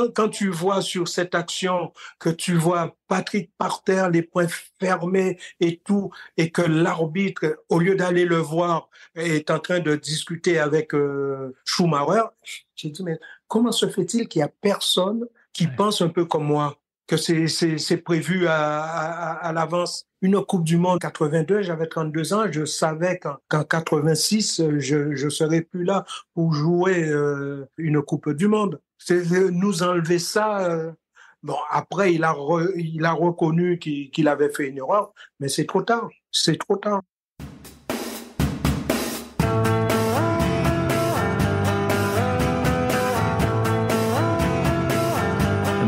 quand tu vois sur cette action que tu vois Patrick par terre, les poings fermés et tout, et que l'arbitre, au lieu d'aller le voir, est en train de discuter avec Schumacher, j'ai dit, mais comment se fait-il qu'il y a personne qui pense un peu comme moi, que c'est prévu à l'avance? Une Coupe du Monde 82, j'avais 32 ans, je savais qu'en 86, je serais plus là pour jouer une Coupe du Monde. C'est nous enlever ça. Bon, après, il a reconnu qu'il avait fait une erreur, mais c'est trop tard. C'est trop tard.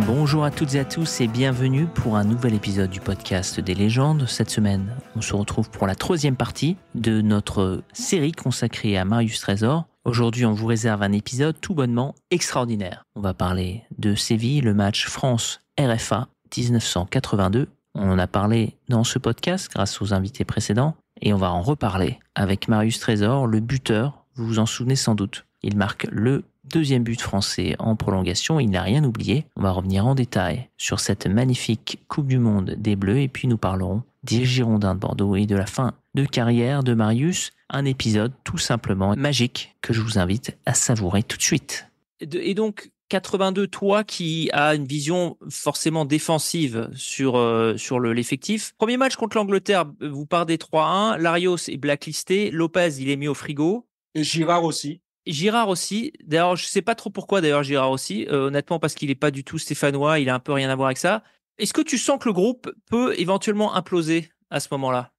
Bonjour à toutes et à tous et bienvenue pour un nouvel épisode du podcast des légendes. Cette semaine, on se retrouve pour la 3e partie de notre série consacrée à Marius Trésor. Aujourd'hui, on vous réserve un épisode tout bonnement extraordinaire. On va parler de Séville, le match France-RFA 1982. On en a parlé dans ce podcast grâce aux invités précédents et on va en reparler avec Marius Trésor, le buteur. Vous vous en souvenez sans doute. Il marque le 2e but français en prolongation, il n'a rien oublié. On va revenir en détail sur cette magnifique Coupe du Monde des Bleus et puis nous parlerons des Girondins de Bordeaux et de la fin de carrière de Marius. Un épisode tout simplement magique que je vous invite à savourer tout de suite. Et donc, 82, toi qui as une vision forcément défensive sur l'effectif. Premier match contre l'Angleterre, vous partez 3-1. Larios est blacklisté. Lopez, il est mis au frigo. Et Girard aussi. Girard aussi. D'ailleurs, je sais pas trop pourquoi d'ailleurs Girard aussi. Honnêtement, parce qu'il est pas du tout stéphanois, il a un peu rien à voir avec ça. Est-ce que tu sens que le groupe peut éventuellement imploser à ce moment-là?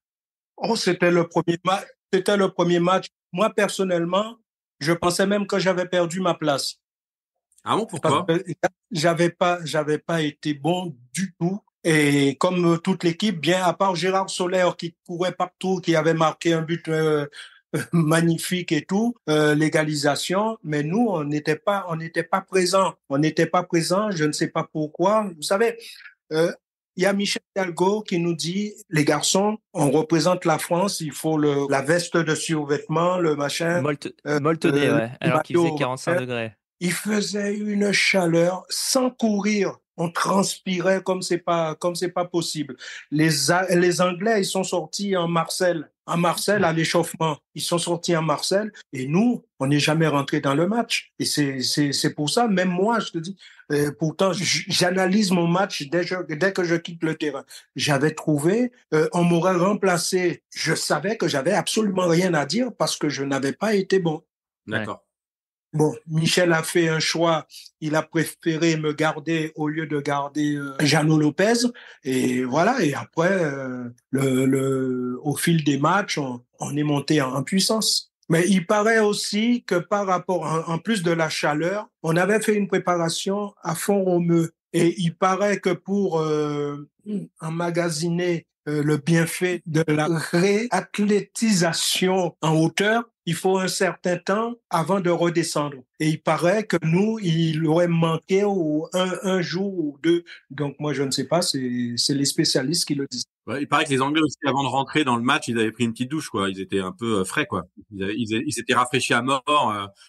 Oh, c'était le premier match. C'était le premier match. Moi, personnellement, je pensais même que j'avais perdu ma place. Ah bon, pourquoi? Parce que j'avais pas été bon du tout. Et comme toute l'équipe, bien à part Gérard Soler qui courait partout, qui avait marqué un but magnifique et tout, l'égalisation. Mais nous, on n'était pas présents. On n'était pas présents. Je ne sais pas pourquoi. Vous savez, il y a Michel Hidalgo qui nous dit, les garçons, on représente la France, il faut la veste de survêtement, le machin. Molletonné, ouais. Alors qu'il faisait 45 degrés. Il faisait une chaleur sans courir. On transpirait comme c'est pas possible. Les Anglais, ils sont sortis en Marseille à l'échauffement. Ils sont sortis en Marseille et nous, on n'est jamais rentré dans le match. Et c'est pour ça, même moi, je te dis, pourtant, j'analyse mon match dès que je quitte le terrain. J'avais trouvé, on m'aurait remplacé. Je savais que j'avais absolument rien à dire parce que je n'avais pas été bon. D'accord. Bon, Michel a fait un choix. Il a préféré me garder au lieu de garder Jeannot Lopez. Et voilà. Et après, au fil des matchs, on est monté en puissance. Mais il paraît aussi que par rapport, en plus de la chaleur, on avait fait une préparation à Font-Romeu. Et il paraît que pour emmagasiner le bienfait de la réathlétisation en hauteur, il faut un certain temps avant de redescendre. Et il paraît que nous, il aurait manqué un jour ou deux. Donc moi, je ne sais pas, c'est les spécialistes qui le disent. Ouais, il paraît que les Anglais aussi, avant de rentrer dans le match, ils avaient pris une petite douche, quoi. Ils étaient un peu frais, quoi. Ils s'étaient rafraîchis à mort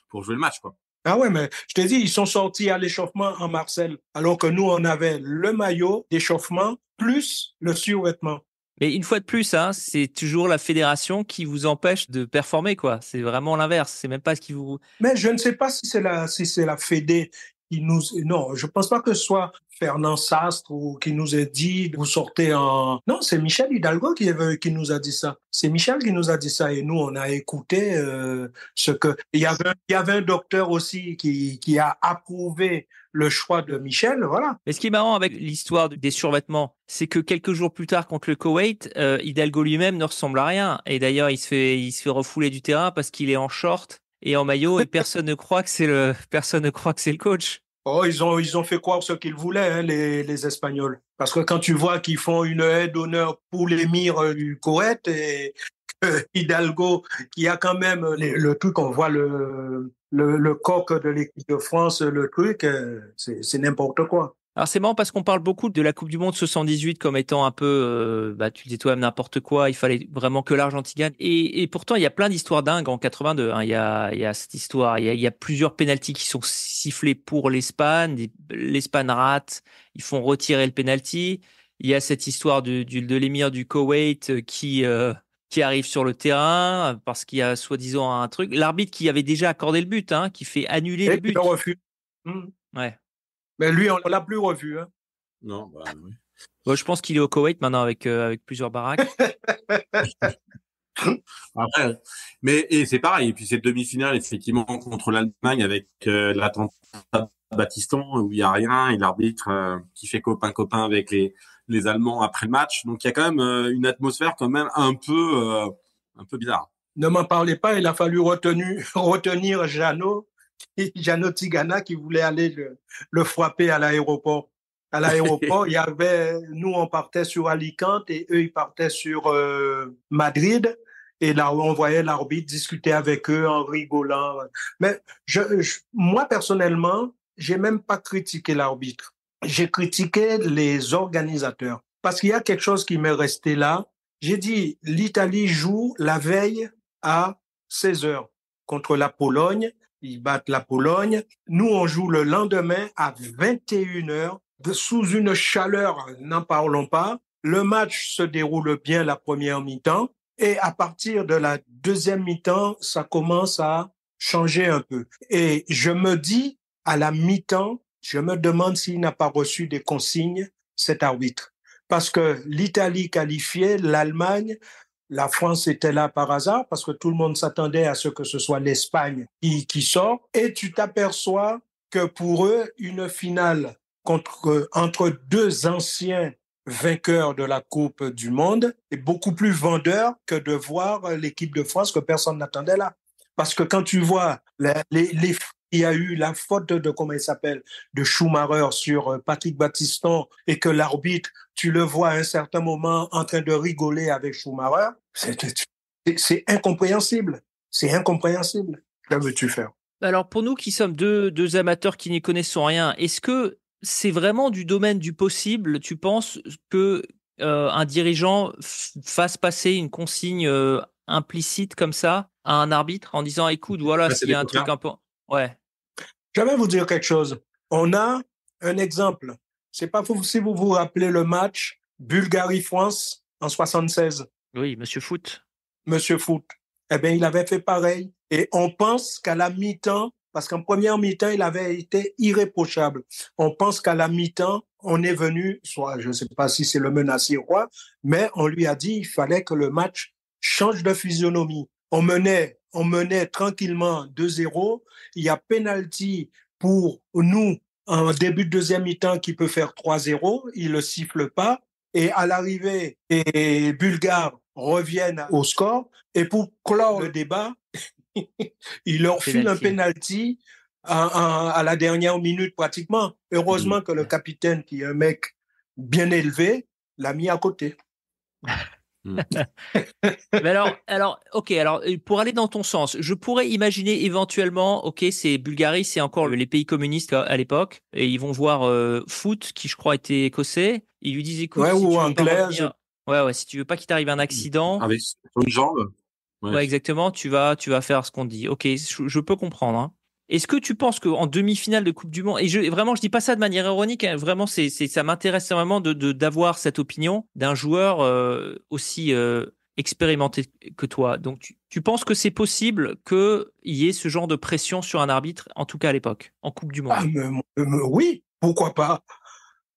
pour jouer le match, quoi. Ah ouais, mais je te dis, ils sont sortis à l'échauffement en Marseille, alors que nous, on avait le maillot d'échauffement plus le survêtement. Mais une fois de plus, hein, c'est toujours la fédération qui vous empêche de performer, quoi. C'est vraiment l'inverse. C'est même pas ce qui vous. Mais je ne sais pas si c'est la Fédé qui nous. Non, je pense pas que ce soit Fernand Sastre ou qui nous ait dit vous sortez en. Non, c'est Michel Hidalgo qui nous a dit ça. C'est Michel qui nous a dit ça et nous on a écouté ce que. Il y avait un docteur aussi qui a approuvé le choix de Michel, voilà. Mais ce qui est marrant avec l'histoire des survêtements, c'est que quelques jours plus tard contre le Koweït, Hidalgo lui-même ne ressemble à rien. Et d'ailleurs, il se fait refouler du terrain parce qu'il est en short et en maillot et personne ne croit que c'est le coach. Oh, ils ont fait croire ce qu'ils voulaient, hein, les Espagnols. Parce que quand tu vois qu'ils font une aide d'honneur pour l'émir du Koweït et Hidalgo, qui a quand même le truc, on voit le coq de l'équipe de France, le truc, c'est n'importe quoi. Alors c'est marrant parce qu'on parle beaucoup de la Coupe du Monde 78 comme étant un peu, tu le dis toi-même n'importe quoi, il fallait vraiment que l'Argentine gagne. Et pourtant il y a plein d'histoires dingues en 82. Hein. Il y a cette histoire, il y a plusieurs pénaltys qui sont sifflés pour l'Espagne, l'Espagne rate, ils font retirer le pénalty. Il y a cette histoire de l'émir du Koweït qui arrive sur le terrain parce qu'il y a soi-disant un truc. L'arbitre qui avait déjà accordé le but, hein, qui fait annuler le Et il but. refuse. Ouais. Mais lui, on l'a plus revu. Hein. Non, bah, oui. Bon, je pense qu'il est au Koweït maintenant avec plusieurs baraques. Après, et c'est pareil. Et puis cette demi-finale, effectivement, contre l'Allemagne avec l'attentat de Battiston, où il y a rien, et l'arbitre qui fait copain avec les Allemands après le match. Donc il y a quand même une atmosphère quand même un peu bizarre. Ne m'en parlez pas, il a fallu retenir Jeannot Tigana qui voulait aller le frapper à l'aéroport. À l'aéroport, nous on partait sur Alicante et eux ils partaient sur Madrid. Et là, on voyait l'arbitre discuter avec eux en rigolant. Mais moi, personnellement, j'ai même pas critiqué l'arbitre. J'ai critiqué les organisateurs. Parce qu'il y a quelque chose qui m'est resté là. J'ai dit, l'Italie joue la veille à 16 heures contre la Pologne. Ils battent la Pologne. Nous, on joue le lendemain à 21 heures sous une chaleur, n'en parlons pas. Le match se déroule bien la première mi-temps. Et à partir de la deuxième mi-temps, ça commence à changer un peu. Et je me dis, à la mi-temps, je me demande s'il n'a pas reçu des consignes, cet arbitre. Parce que l'Italie qualifiée, l'Allemagne, la France était là par hasard, parce que tout le monde s'attendait à ce que ce soit l'Espagne qui sort. Et tu t'aperçois que pour eux, une finale entre deux anciens vainqueur de la Coupe du Monde est beaucoup plus vendeur que de voir l'équipe de France que personne n'attendait là. Parce que quand tu vois il y a eu la faute de, comment il s'appelle, de Schumacher sur Patrick Battiston et que l'arbitre, tu le vois à un certain moment en train de rigoler avec Schumacher, c'est incompréhensible. C'est incompréhensible. Que veux-tu faire? Alors pour nous qui sommes deux amateurs qui n'y connaissons rien, est-ce que c'est vraiment du domaine du possible, tu penses, que un dirigeant fasse passer une consigne implicite comme ça à un arbitre en disant écoute, voilà, s'il y a un truc un peu. Ouais. Je vais vous dire quelque chose. On a un exemple. C'est pas si vous vous rappelez le match Bulgarie-France en 76. Oui, Monsieur Foot. Monsieur Foot. Eh bien, il avait fait pareil. Et on pense qu'à la mi-temps, parce qu'en première mi-temps, il avait été irréprochable. On pense qu'à la mi-temps, on est venu, soit je ne sais pas si c'est le menacier ou quoi, mais on lui a dit qu'il fallait que le match change de physionomie. On menait tranquillement 2-0. Il y a penalty pour nous en début de deuxième mi-temps qui peut faire 3-0. Il ne le siffle pas. Et à l'arrivée, les Bulgares reviennent au score. Et pour clore le débat, il leur file un penalty à la dernière minute pratiquement. Heureusement que le capitaine, qui est un mec bien élevé, l'a mis à côté. Mais alors, ok, alors pour aller dans ton sens, je pourrais imaginer éventuellement, ok, c'est Bulgarie, c'est encore les pays communistes à l'époque, et ils vont voir Foot, qui je crois était écossais, ils lui disent écoute, si ou tu veux anglaise. pas revenir, ouais, si tu veux pas qu'il t'arrive un accident, avec une jambe, ouais, exactement, tu vas faire ce qu'on te dit. Ok, je peux comprendre. Hein. Est-ce que tu penses qu'en demi-finale de Coupe du Monde, et vraiment, je dis pas ça de manière ironique, hein, vraiment, ça m'intéresse vraiment d'avoir cette opinion d'un joueur aussi expérimenté que toi. Donc, tu penses que c'est possible qu'il y ait ce genre de pression sur un arbitre, en tout cas à l'époque, en Coupe du Monde? Oui, pourquoi pas?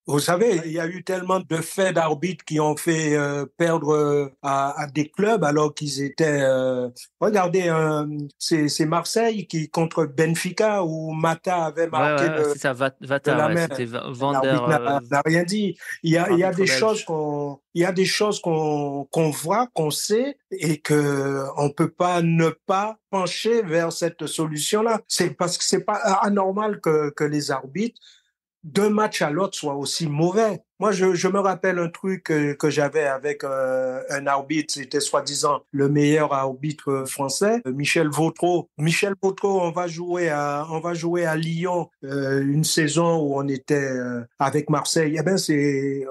Vous savez, il y a eu tellement de faits d'arbitres qui ont fait perdre à des clubs alors qu'ils étaient... regardez, c'est Marseille qui contre Benfica où Mata avait marqué c'est ça, de la main. C'était Van L'arbitre n'a rien dit. Il y a des choses qu'on voit, qu'on sait et que on peut pas ne pas pencher vers cette solution-là. C'est parce que c'est pas anormal que les arbitres d'un match à l'autre soit aussi mauvais. Moi, je me rappelle un truc que j'avais avec un arbitre, c'était soi-disant le meilleur arbitre français, Michel Vautreau. Michel Vautreau, on va jouer à Lyon une saison où on était avec Marseille. Eh ben,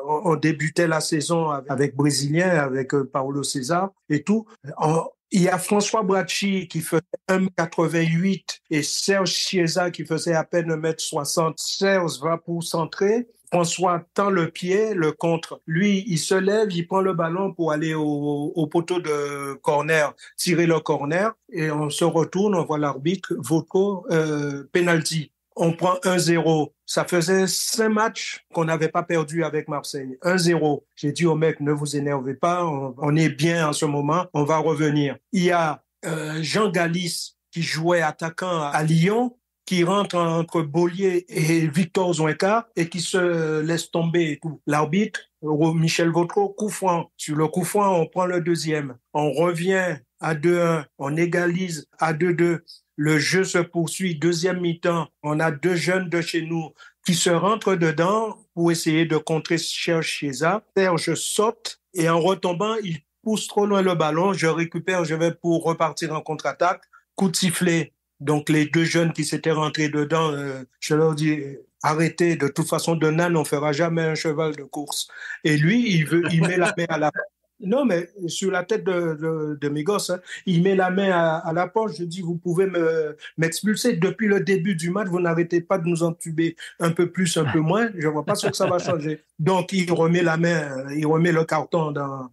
on débutait la saison avec Brésilien, avec Paulo César et tout. Il y a François Bracci qui faisait 1m88 et Serge Chiesa qui faisait à peine 1m60. Serge va pour centrer. François tend le pied, le contre. Lui, il se lève, il prend le ballon pour aller au poteau de corner, tirer le corner. Et on se retourne, on voit l'arbitre, Voco, penalty. On prend 1-0. Ça faisait 5 matchs qu'on n'avait pas perdu avec Marseille. 1-0. J'ai dit au mec, ne vous énervez pas, on est bien en ce moment, on va revenir. Il y a Jean Galis qui jouait attaquant à Lyon, qui rentre entre Bollier et Victor Zoinka et qui se laisse tomber et tout. L'arbitre, Michel Vautreau, coup franc. Sur le coup franc, on prend le deuxième. On revient à 2-1. On égalise à 2-2. Le jeu se poursuit. Deuxième mi-temps. On a 2 jeunes de chez nous qui se rentrent dedans pour essayer de contrer Serge Chiesa. Serge saute et en retombant, il pousse trop loin le ballon. Je récupère, je vais pour repartir en contre-attaque. Coup de sifflet. Donc, les 2 jeunes qui s'étaient rentrés dedans, je leur dis, arrêtez, de toute façon, de Nan, on ne fera jamais un cheval de course. Et lui, il met la main à la... Non, mais sur la tête de mes gosses, hein, il met la main à la poche. Je dis, vous pouvez m'expulser. Depuis le début du match, vous n'arrêtez pas de nous entuber un peu plus, un peu moins. Je ne vois pas ce que ça va changer. Donc, il remet la main, il remet le carton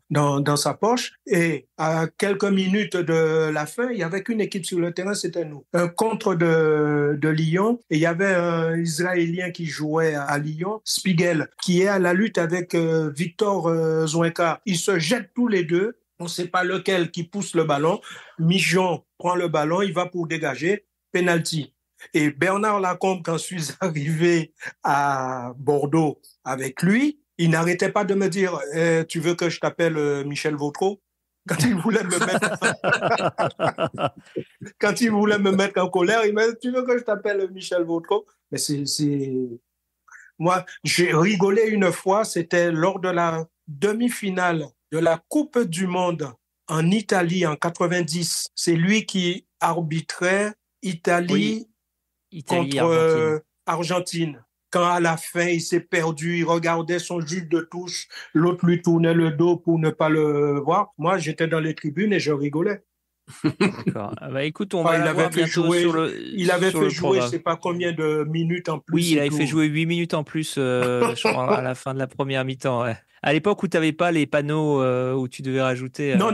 dans sa poche. Et à quelques minutes de la fin, il n'y avait qu'une équipe sur le terrain, c'était nous. Un contre de Lyon. Et il y avait un Israélien qui jouait à Lyon, Spiegel, qui est à la lutte avec Victor Zoinka. Ils se jettent tous les deux. On ne sait pas lequel qui pousse le ballon. Mijon prend le ballon, il va pour dégager. Penalty. Et Bernard Lacombe, quand je suis arrivé à Bordeaux avec lui, il n'arrêtait pas de me dire tu veux que je t'appelle Michel Vautreau? Quand il voulait me mettre quand il voulait me mettre en colère, il m'a dit tu veux que je t'appelle Michel Vautreau? Mais moi, j'ai rigolé une fois, c'était lors de la demi-finale de la Coupe du Monde en Italie en 90. C'est lui qui arbitrait Italie contre Argentine. Quand à la fin, il s'est perdu, il regardait son juge de touche, l'autre lui tournait le dos pour ne pas le voir. Moi, j'étais dans les tribunes et je rigolais. D'accord. Bah, écoute, on va il avait fait jouer, sur le il avait sur fait le jouer, je programme. ne sais pas combien de minutes en plus. Oui, il avait fait jouer 8 minutes en plus, je crois, à la fin de la première mi-temps. Ouais. À l'époque où tu n'avais pas les panneaux où tu devais rajouter. Non.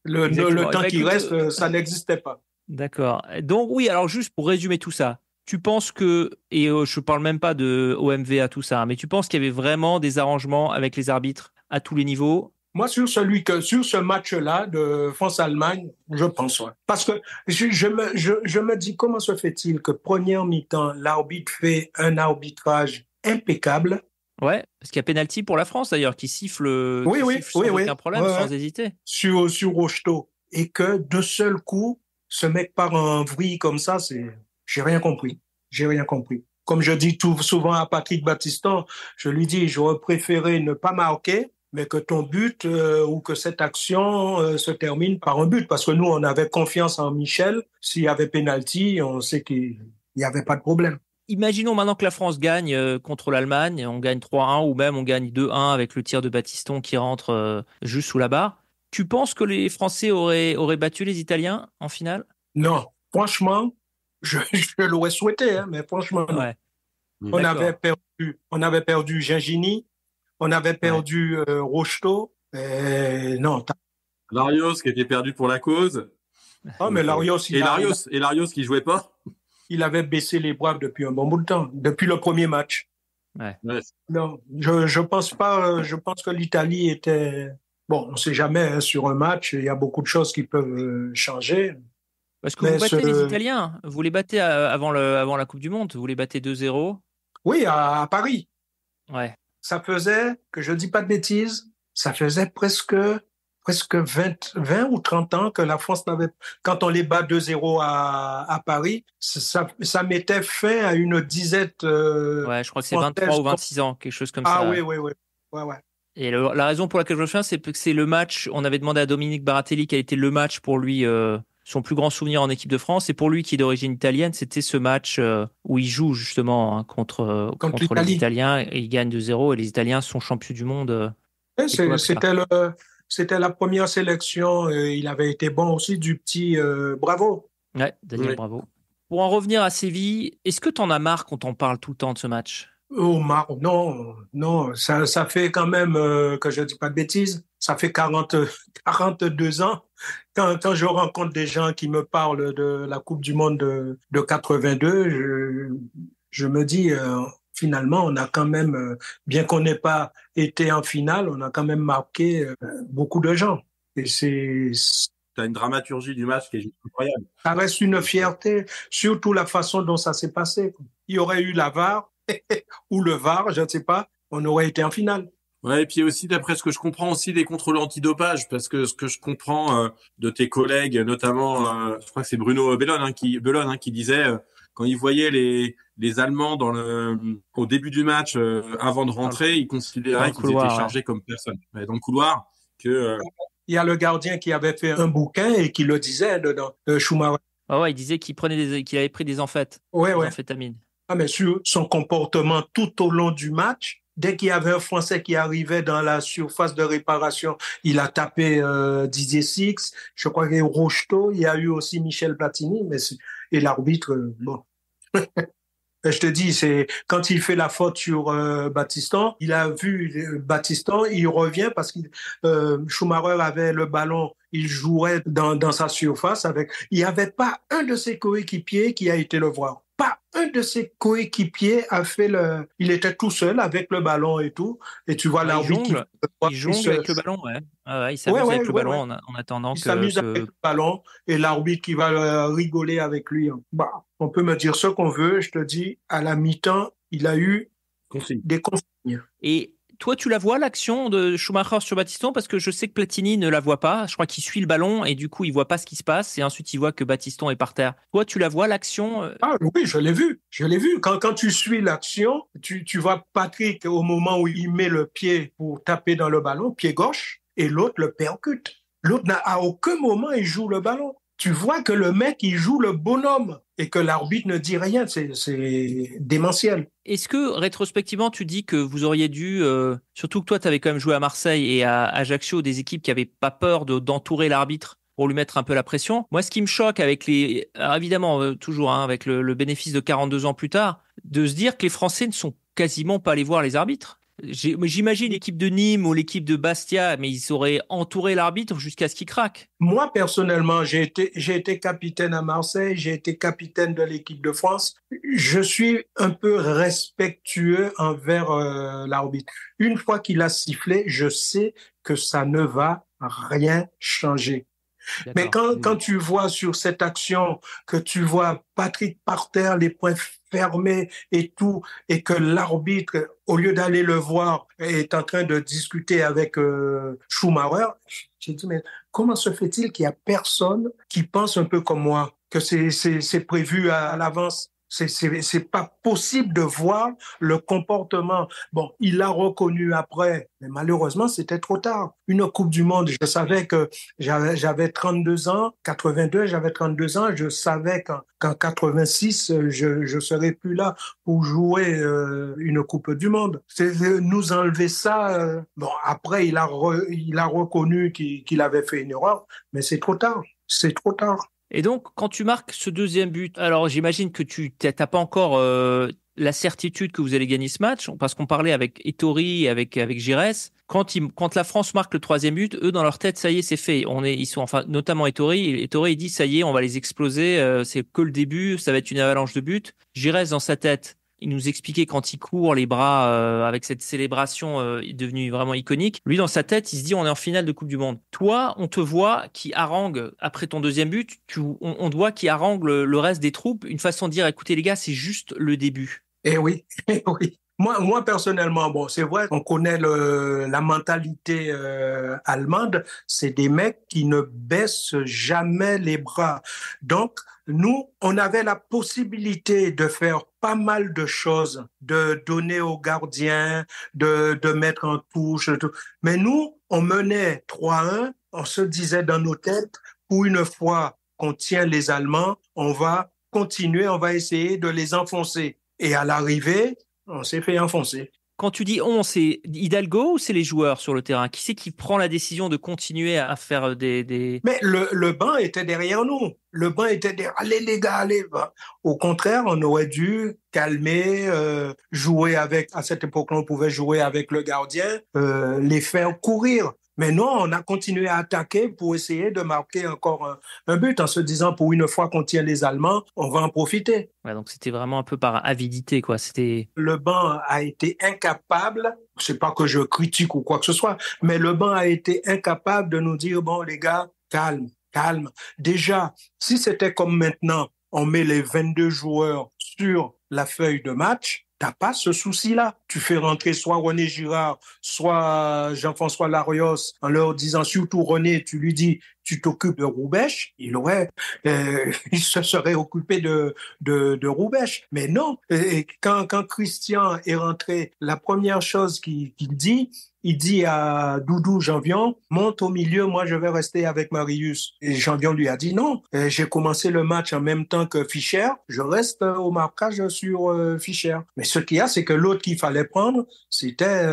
Le temps qui reste, ça n'existait pas. D'accord. Donc oui, alors juste pour résumer tout ça, tu penses que, et je ne parle même pas de OMVA, tout ça, mais tu penses qu'il y avait vraiment des arrangements avec les arbitres à tous les niveaux? Moi, sur ce match-là de France-Allemagne, je pense, ouais. Parce que je me dis, comment se fait-il que première mi-temps, l'arbitre fait un arbitrage impeccable? Ouais, parce qu'il y a pénalty pour la France d'ailleurs, qui siffle, sans aucun problème, sans hésiter. Sur Rocheteau. Et que de seul coup, ce mec part en vrille comme ça, j'ai rien compris. J'ai rien compris. Comme je dis souvent à Patrick Battiston, je lui dis, j'aurais préféré ne pas marquer, mais que ton but ou que cette action se termine par un but. Parce que nous, on avait confiance en Michel. S'il y avait pénalty, on sait qu'il n'y avait pas de problème. Imaginons maintenant que la France gagne contre l'Allemagne, on gagne 3-1 ou même on gagne 2-1 avec le tir de Battiston qui rentre juste sous la barre. Tu penses que les Français auraient battu les Italiens en finale? Non, franchement, je l'aurais souhaité, hein, mais franchement, non. Ouais. On avait perdu Gingini, on avait perdu Rocheteau. Non. Larios qui était perdu pour la cause. Oh, mais Larios, Larios qui jouait pas. Il avait baissé les bras depuis un bon bout de temps, depuis le premier match. Ouais. Non, je pense pas. Je pense que l'Italie était. Bon, on ne sait jamais, hein, sur un match, il y a beaucoup de choses qui peuvent changer. Parce que vous battez les Italiens, vous les battez avant la Coupe du Monde, vous les battez 2-0. Oui, à Paris. Ouais. Ça faisait, que je ne dis pas de bêtises, ça faisait presque presque 20 ou 30 ans que la France n'avait, quand on les bat 2-0 à Paris, ça mettait fin à une disette Ouais, je crois que c'est française. 23 ou 26 ans, quelque chose comme Ah ça. oui, oui, oui. Ouais, ouais. Et la raison pour laquelle je me souviens, c'est que c'est le match. On avait demandé à Dominique Baratelli quel était le match pour lui, son plus grand souvenir en équipe de France. Et pour lui, qui est d'origine italienne, c'était ce match où il joue justement Contre contre les l'Italie. Italiens. Et il gagne 2-0. Et les Italiens sont champions du monde. Et quelques mois plus tard. c'était la première sélection. Il avait été bon aussi du petit Bravo. Ouais, Daniel Oui. Bravo. Pour en revenir à Séville, est-ce que tu en as marre quand on parle tout le temps de ce match? Oh, non, non, ça fait quand même, que je ne dis pas de bêtises, ça fait 42 ans. Quand je rencontre des gens qui me parlent de la Coupe du Monde de 82, je me dis, finalement, on a quand même, bien qu'on n'ait pas été en finale, on a quand même marqué beaucoup de gens. Et T'as une dramaturgie du match qui est juste incroyable. ça reste une fierté, surtout la façon dont ça s'est passé. Il y aurait eu la VAR ou le VAR, je ne sais pas, on aurait été en finale. Ouais, et puis aussi, d'après ce que je comprends aussi, des contrôles antidopage, parce que ce que je comprends de tes collègues, notamment, je crois que c'est Bruno Bellone qui disait, quand il voyait les Allemands au début du match, avant de rentrer, il Dans considérait le qu'ils étaient couloir, chargés comme personne. Ouais, dans le couloir, que Il y a le gardien qui avait fait un bouquin et qui le disait dedans, Schumacher. ouais, il disait qu'il avait pris des Ouais, ouais. amphétamines. Ah, mais sur son comportement tout au long du match, dès qu'il y avait un Français qui arrivait dans la surface de réparation, il a tapé Didier Six, je crois qu'il y a eu Rocheteau, il y a eu aussi Michel Platini, et l'arbitre, bon. Je te dis, c'est quand il fait la faute sur Battiston, il a vu Battiston, il revient parce que Schumacher avait le ballon, il jouait dans sa surface avec. Il n'y avait pas un de ses coéquipiers qui a été le voir. Pas un de ses coéquipiers a fait le. Il était tout seul avec le ballon et tout. Et tu vois Ouais, l'arbitre il jongle avec le ballon, ouais. Ah ouais, il s'amuse avec le ballon en attendant il s'amuse avec le ballon et l'arbitre qui va rigoler avec lui. Bah, on peut me dire ce qu'on veut, je te dis, à la mi-temps, il a eu des consignes. Et toi, tu la vois, l'action de Schumacher sur Battiston? Parce que je sais que Platini ne la voit pas. Je crois qu'il suit le ballon et du coup, il voit pas ce qui se passe. Et ensuite, il voit que Battiston est par terre. Toi, tu la vois, l'action? Ah oui, je l'ai vu. Je l'ai vu. Quand tu suis l'action, tu vois Patrick au moment où il met le pied pour taper dans le ballon, pied gauche, et l'autre le percute. L'autre n'a à aucun moment il joue le ballon. Tu vois que le mec, il joue le bonhomme et que l'arbitre ne dit rien. C'est démentiel. Est-ce que, rétrospectivement, tu dis que vous auriez dû, surtout que toi, tu avais quand même joué à Marseille et à Ajaccio, des équipes qui n'avaient pas peur d'entourer l'arbitre pour lui mettre un peu la pression. Moi, ce qui me choque alors évidemment, toujours avec le bénéfice de 42 ans plus tard, de se dire que les Français ne sont quasiment pas allés voir les arbitres. J'imagine l'équipe de Nîmes ou l'équipe de Bastia, mais ils auraient entouré l'arbitre jusqu'à ce qu'il craque. Moi, personnellement, j'ai été capitaine à Marseille, j'ai été capitaine de l'équipe de France. Je suis un peu respectueux envers l'arbitre. Une fois qu'il a sifflé, je sais que ça ne va rien changer. Mais quand tu vois sur cette action que tu vois Patrick par terre, les poings fermés et tout, et que l'arbitre, au lieu d'aller le voir, est en train de discuter avec Schumacher, j'ai dit, mais comment se fait-il qu'il y a personne qui pense un peu comme moi, que c'est prévu à l'avance? C'est pas possible de voir le comportement. Bon, il l'a reconnu après, mais malheureusement, c'était trop tard. Une Coupe du Monde, je savais que j'avais 32 ans, 82, j'avais 32 ans, je savais qu'en 86, je serais plus là pour jouer une Coupe du Monde. C'est nous enlever ça. Bon, après, il a reconnu qu'il avait fait une erreur, mais c'est trop tard. C'est trop tard. Et donc, quand tu marques ce deuxième but, alors j'imagine que tu n'as pas encore la certitude que vous allez gagner ce match, parce qu'on parlait avec Ettori et avec Giresse. Quand la France marque le troisième but, eux, dans leur tête, ça y est, c'est fait. Ils sont, enfin, notamment Ettori. Ettori, il dit, ça y est, on va les exploser. C'est que le début, ça va être une avalanche de buts. Giresse, dans sa tête, il nous expliquait quand il court les bras avec cette célébration devenue vraiment iconique. Lui, dans sa tête, il se dit on est en finale de Coupe du Monde. Toi, on te voit qui harangue, après ton deuxième but, on te voit qui harangue le reste des troupes. Une façon de dire écoutez les gars, c'est juste le début. Eh oui, eh oui. Moi personnellement, bon, c'est vrai, on connaît la mentalité allemande. C'est des mecs qui ne baissent jamais les bras. Donc, nous, on avait la possibilité de faire pas mal de choses, de donner aux gardiens, de mettre en touche, tout. Mais nous, on menait 3-1, on se disait dans nos têtes, pour une fois qu'on tient les Allemands, on va continuer, on va essayer de les enfoncer. Et à l'arrivée, on s'est fait enfoncer. Quand tu dis on, c'est Hidalgo ou c'est les joueurs sur le terrain? Qui c'est qui prend la décision de continuer à faire des... Mais le banc était derrière nous. Le banc était derrière. Allez les gars, allez. Au contraire, on aurait dû calmer, jouer avec. À cette époque-là, on pouvait jouer avec le gardien, les faire courir. Mais non, on a continué à attaquer pour essayer de marquer encore un but en se disant pour une fois qu'on tient les Allemands, on va en profiter. Ouais, donc c'était vraiment un peu par avidité, quoi. C'était... Le banc a été incapable, c'est pas que je critique ou quoi que ce soit, mais le banc a été incapable de nous dire, bon les gars, calme, calme. Déjà, si c'était comme maintenant, on met les 22 joueurs sur la feuille de match, t'as pas ce souci-là. Tu fais rentrer soit René Girard, soit Jean-François Larios en leur disant, surtout René, tu lui dis, tu t'occupes de Roubèche, il se serait occupé de Roubèche. Mais non, et quand Christian est rentré, la première chose qu'il dit, il dit à Doudou Janvion, monte au milieu, moi je vais rester avec Marius. Et Janvion lui a dit non, j'ai commencé le match en même temps que Fischer, je reste au marquage sur Fischer. Mais ce qu'il y a, c'est que l'autre qu'il fallait prendre, c'était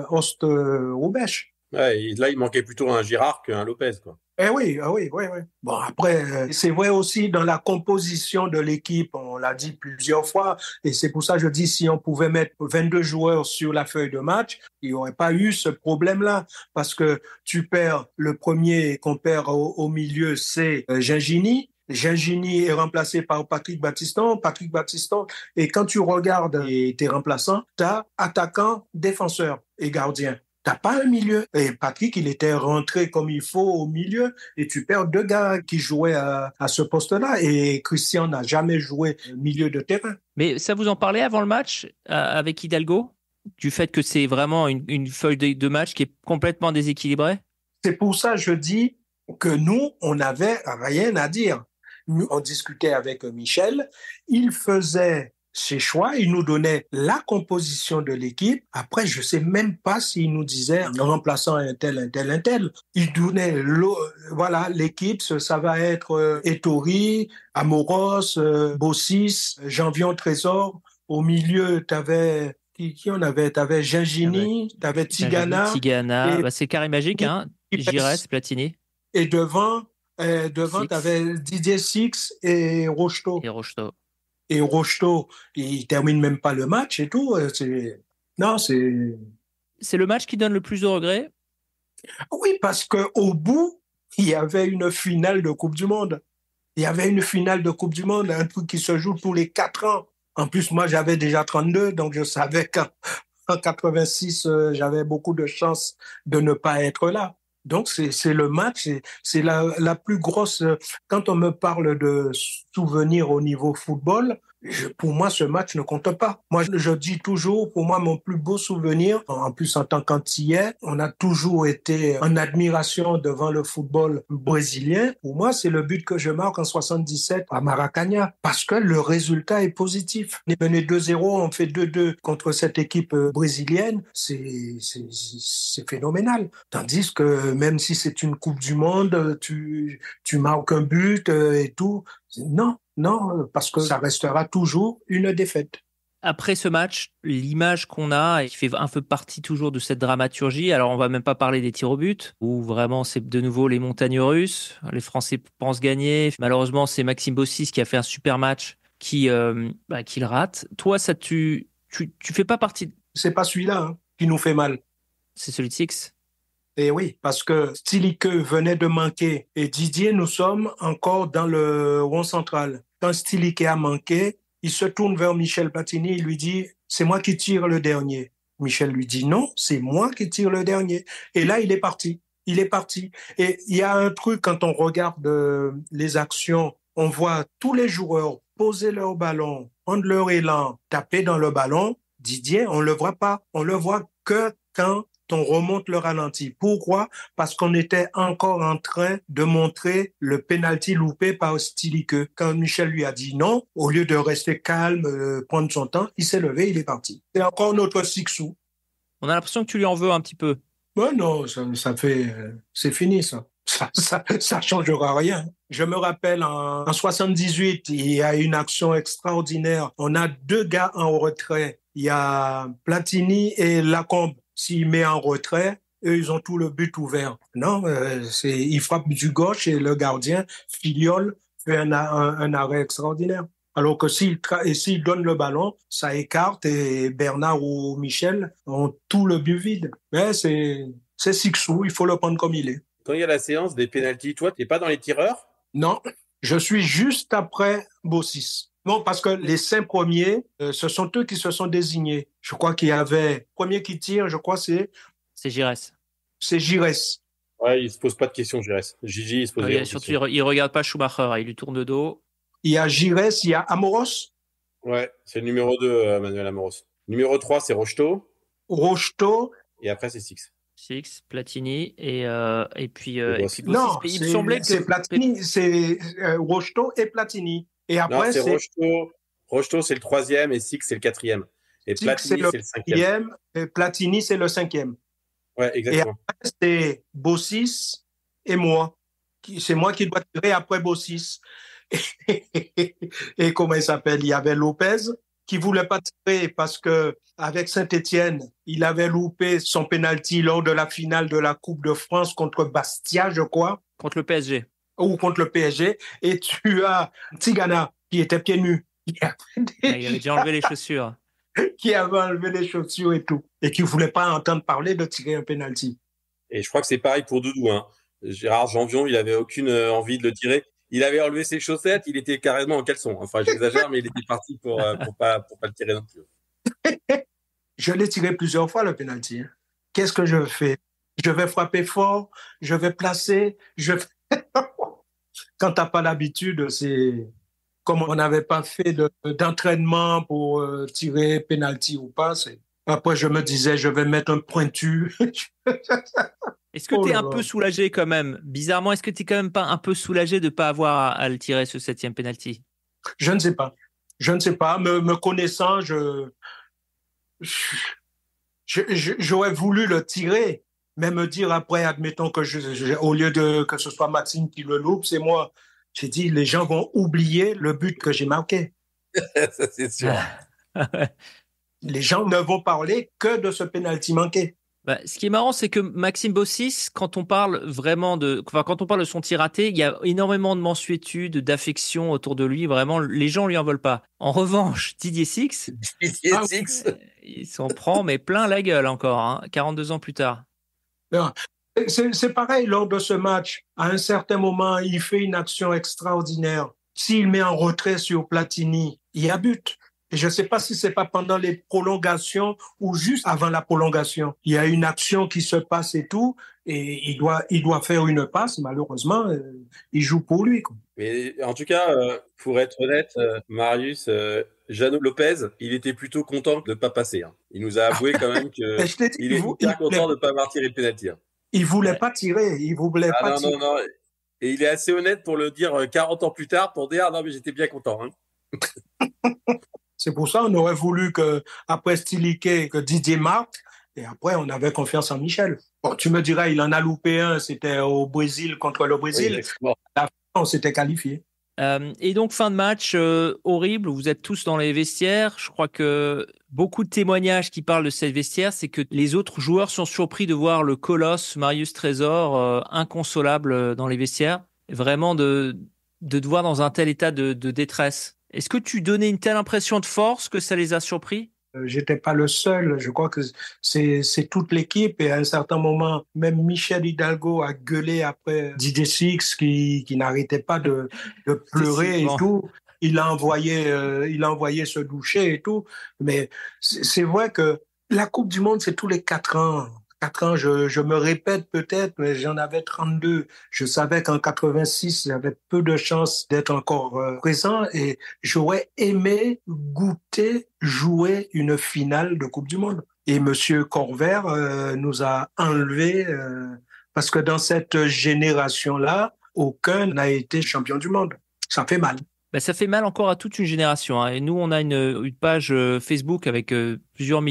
Horst Roubèche. Ouais, et là, il manquait plutôt un Girard qu'un Lopez, quoi. Eh oui, oui, oui, oui. Bon, après, c'est vrai aussi dans la composition de l'équipe, on l'a dit plusieurs fois, et c'est pour ça que je dis, si on pouvait mettre 22 joueurs sur la feuille de match, il n'y aurait pas eu ce problème-là, parce que tu perds, le premier qu'on perd au milieu, c'est Gingini. Gingini est remplacé par Patrick Battiston. Patrick Battiston, et quand tu regardes tes remplaçants, tu as attaquant, défenseur et gardien. T'as pas un milieu. Et Patrick, il était rentré comme il faut au milieu et tu perds deux gars qui jouaient à ce poste-là et Christian n'a jamais joué milieu de terrain. Mais ça vous en parlait avant le match avec Hidalgo? Du fait que c'est vraiment une feuille de match qui est complètement déséquilibrée? C'est pour ça que je dis que nous, on n'avait rien à dire. Nous, on discutait avec Michel, il faisait ses choix, il nous donnait la composition de l'équipe. Après, je sais même pas s'il nous disait en remplaçant un tel, un tel, un tel. Il donnait voilà, l'équipe, ça va être Ettori, Amoros, Bossis, Janvion Trésor. Au milieu, t'avais qui on avait? T'avais Gingini, t'avais Tigana. Tigana, c'est carré magique, hein. Giresse, Platini. Et devant, t'avais Didier Six et Rocheteau. Et Rocheteau, il termine même pas le match et tout. C'est le match qui donne le plus de regrets? Oui, parce qu'au bout, il y avait une finale de Coupe du Monde. Il y avait une finale de Coupe du Monde, un truc qui se joue tous les 4 ans. En plus, moi, j'avais déjà 32, donc je savais qu'en 86, j'avais beaucoup de chances de ne pas être là. Donc, c'est le match, c'est la plus grosse... Quand on me parle de souvenirs au niveau football, pour moi, ce match ne compte pas. Moi, je dis toujours, pour moi, mon plus beau souvenir, en plus en tant qu'Antillais, on a toujours été en admiration devant le football brésilien. Pour moi, c'est le but que je marque en 77 à Maracanã, parce que le résultat est positif. On est mené 2-0, on fait 2-2 contre cette équipe brésilienne. C'est phénoménal. Tandis que même si c'est une Coupe du Monde, tu marques un but et tout. Non, parce que ça restera toujours une défaite. Après ce match, l'image qu'on a, qui fait un peu partie toujours de cette dramaturgie, alors on va même pas parler des tirs au but, où vraiment c'est de nouveau les montagnes russes, les Français pensent gagner, malheureusement c'est Maxime Bossis qui a fait un super match qui le rate. Toi, ça tu fais pas partie... C'est pas celui-là qui nous fait mal. C'est celui de Six? Et oui, parce que Stilique venait de manquer et Didier, nous sommes encore dans le rond central. Quand Stilique a manqué, il se tourne vers Michel Platini, il lui dit « c'est moi qui tire le dernier ». Michel lui dit « non, c'est moi qui tire le dernier ». Et là, il est parti. Il est parti. Et il y a un truc, quand on regarde les actions, on voit tous les joueurs poser leur ballon, prendre leur élan, taper dans le ballon. Didier, on ne le voit pas. On le voit que quand on remonte le ralenti. Pourquoi? Parce qu'on était encore en train de montrer le penalty loupé par Stilique. Quand Michel lui a dit non, au lieu de rester calme, prendre son temps, il s'est levé, il est parti. C'est encore notre Sixou. On a l'impression que tu lui en veux un petit peu. Ben non, ça fait, c'est fini ça. Ça changera rien. Je me rappelle en 78, il y a une action extraordinaire. On a 2 gars en retrait. Il y a Platini et Lacombe. S'il met en retrait, eux, ils ont tout le but ouvert. Non, il frappe du gauche et le gardien, Filiol, fait un arrêt extraordinaire. Alors que s'il donne le ballon, ça écarte et Bernard ou Michel ont tout le but vide. Mais c'est Sixou, il faut le prendre comme il est. Quand il y a la séance des pénaltys, toi, t'es pas dans les tireurs? Non, je suis juste après Bossis. Non, parce que les 5 premiers, ce sont eux qui se sont désignés. Je crois qu'il y avait le premier qui tire, je crois c'est Giresse. C'est Giresse. Ouais, il se pose pas de questions, Giresse. Gigi, il se pose des questions. Surtout, il regarde pas Schumacher, il lui tourne de dos. Il y a Giresse, il y a Amoros. Ouais, c'est le numéro 2, Manuel Amoros. Numéro 3, c'est Rocheteau. Rocheteau. Et après, c'est Six. Platini et puis Bossis. Non, il me semblait que c'est Platini, c'est Rocheteau et Platini. Et après, non, c'est Rocheteau. Rocheteau, c'est le 3e et Six, c'est le 4e. Et Six, Platini, c'est le 5e. Et Platini, c'est le 5e. Ouais, exactement. Et après, c'est Bossis et moi. C'est moi qui dois tirer après Bossis. Et comment il s'appelle? Il y avait Lopez qui voulait pas tirer parce que avec Saint-Étienne, il avait loupé son penalty lors de la finale de la Coupe de France contre Bastia, je crois. Contre le PSG. Ou contre le PSG. Et tu as Tigana qui était pieds nus. Il avait déjà enlevé les chaussures. Qui avait enlevé les chaussures et tout. Et qui voulait pas entendre parler de tirer un penalty. Et je crois que c'est pareil pour Doudou. Hein. Gérard Janvion, il avait aucune envie de le tirer. Il avait enlevé ses chaussettes, il était carrément en caleçon. Enfin, j'exagère, mais il était parti pour pas le tirer non plus. Je l'ai tiré plusieurs fois, le penalty. Qu'est-ce que je fais? Je vais frapper fort, je vais placer, Quand t'as pas l'habitude, c'est comme on n'avait pas fait d'entraînement pour tirer penalty ou pas. Après, je me disais, je vais mettre un pointu. Est-ce que tu es un peu soulagé quand même? Bizarrement, est-ce que tu n'es quand même pas un peu soulagé de ne pas avoir à le tirer, ce 7e penalty? Je ne sais pas. Je ne sais pas. Me connaissant, j'aurais voulu le tirer, mais me dire après, admettons que au lieu que ce soit Maxime qui le loupe, c'est moi. J'ai dit, les gens vont oublier le but que j'ai marqué. Ça, c'est sûr. Les gens ne vont parler que de ce penalty manqué. Bah, ce qui est marrant, c'est que Maxime Bossis, quand on parle de son tir raté, il y a énormément de mansuétude, d'affection autour de lui. Vraiment, les gens lui en veulent pas. En revanche, Didier Six, il s'en prend mais plein la gueule encore, hein, 42 ans plus tard. C'est pareil lors de ce match. À un certain moment, il fait une action extraordinaire. S'il met en retrait sur Platini, il y a but. Et je ne sais pas si c'est pas pendant les prolongations ou juste avant la prolongation. Il y a une action qui se passe et tout, et il doit faire une passe. Malheureusement, il joue pour lui, quoi. Mais en tout cas, pour être honnête, Marius, Jeannot Lopez, il était plutôt content de ne pas passer. Hein. Il nous a avoué quand même qu'il est hyper content de ne pas avoir tiré le pénalty. Hein. Il voulait pas tirer, il voulait pas tirer. Non. Et il est assez honnête pour le dire 40 ans plus tard, pour dire non mais j'étais bien content. Hein. C'est pour ça qu'on aurait voulu qu'après Stiliquet, que Didier marque, et après on avait confiance en Michel. Bon, tu me dirais, il en a loupé un, c'était au Brésil contre le Brésil. Oui, à la fin, on s'était qualifié. Et donc, fin de match horrible, vous êtes tous dans les vestiaires. Je crois que beaucoup de témoignages qui parlent de cette vestiaire, c'est que les autres joueurs sont surpris de voir le colosse Marius Trésor inconsolable dans les vestiaires. Vraiment de te voir dans un tel état de détresse. Est-ce que tu donnais une telle impression de force que ça les a surpris? J'étais pas le seul. Je crois que c'est toute l'équipe. Et à un certain moment, même Michel Hidalgo a gueulé après Didier Six qui n'arrêtait pas de pleurer et tout. Il a envoyé se doucher et tout. Mais c'est vrai que la Coupe du Monde, c'est tous les 4 ans. 4 ans, je me répète peut-être, mais j'en avais 32. Je savais qu'en 86, j'avais peu de chances d'être encore présent et j'aurais aimé goûter, jouer une finale de Coupe du Monde. Et Monsieur Corvère nous a enlevé parce que dans cette génération-là, aucun n'a été champion du monde. Ça fait mal. Bah, ça fait mal encore à toute une génération, hein. Et nous, on a une page Facebook avec plusieurs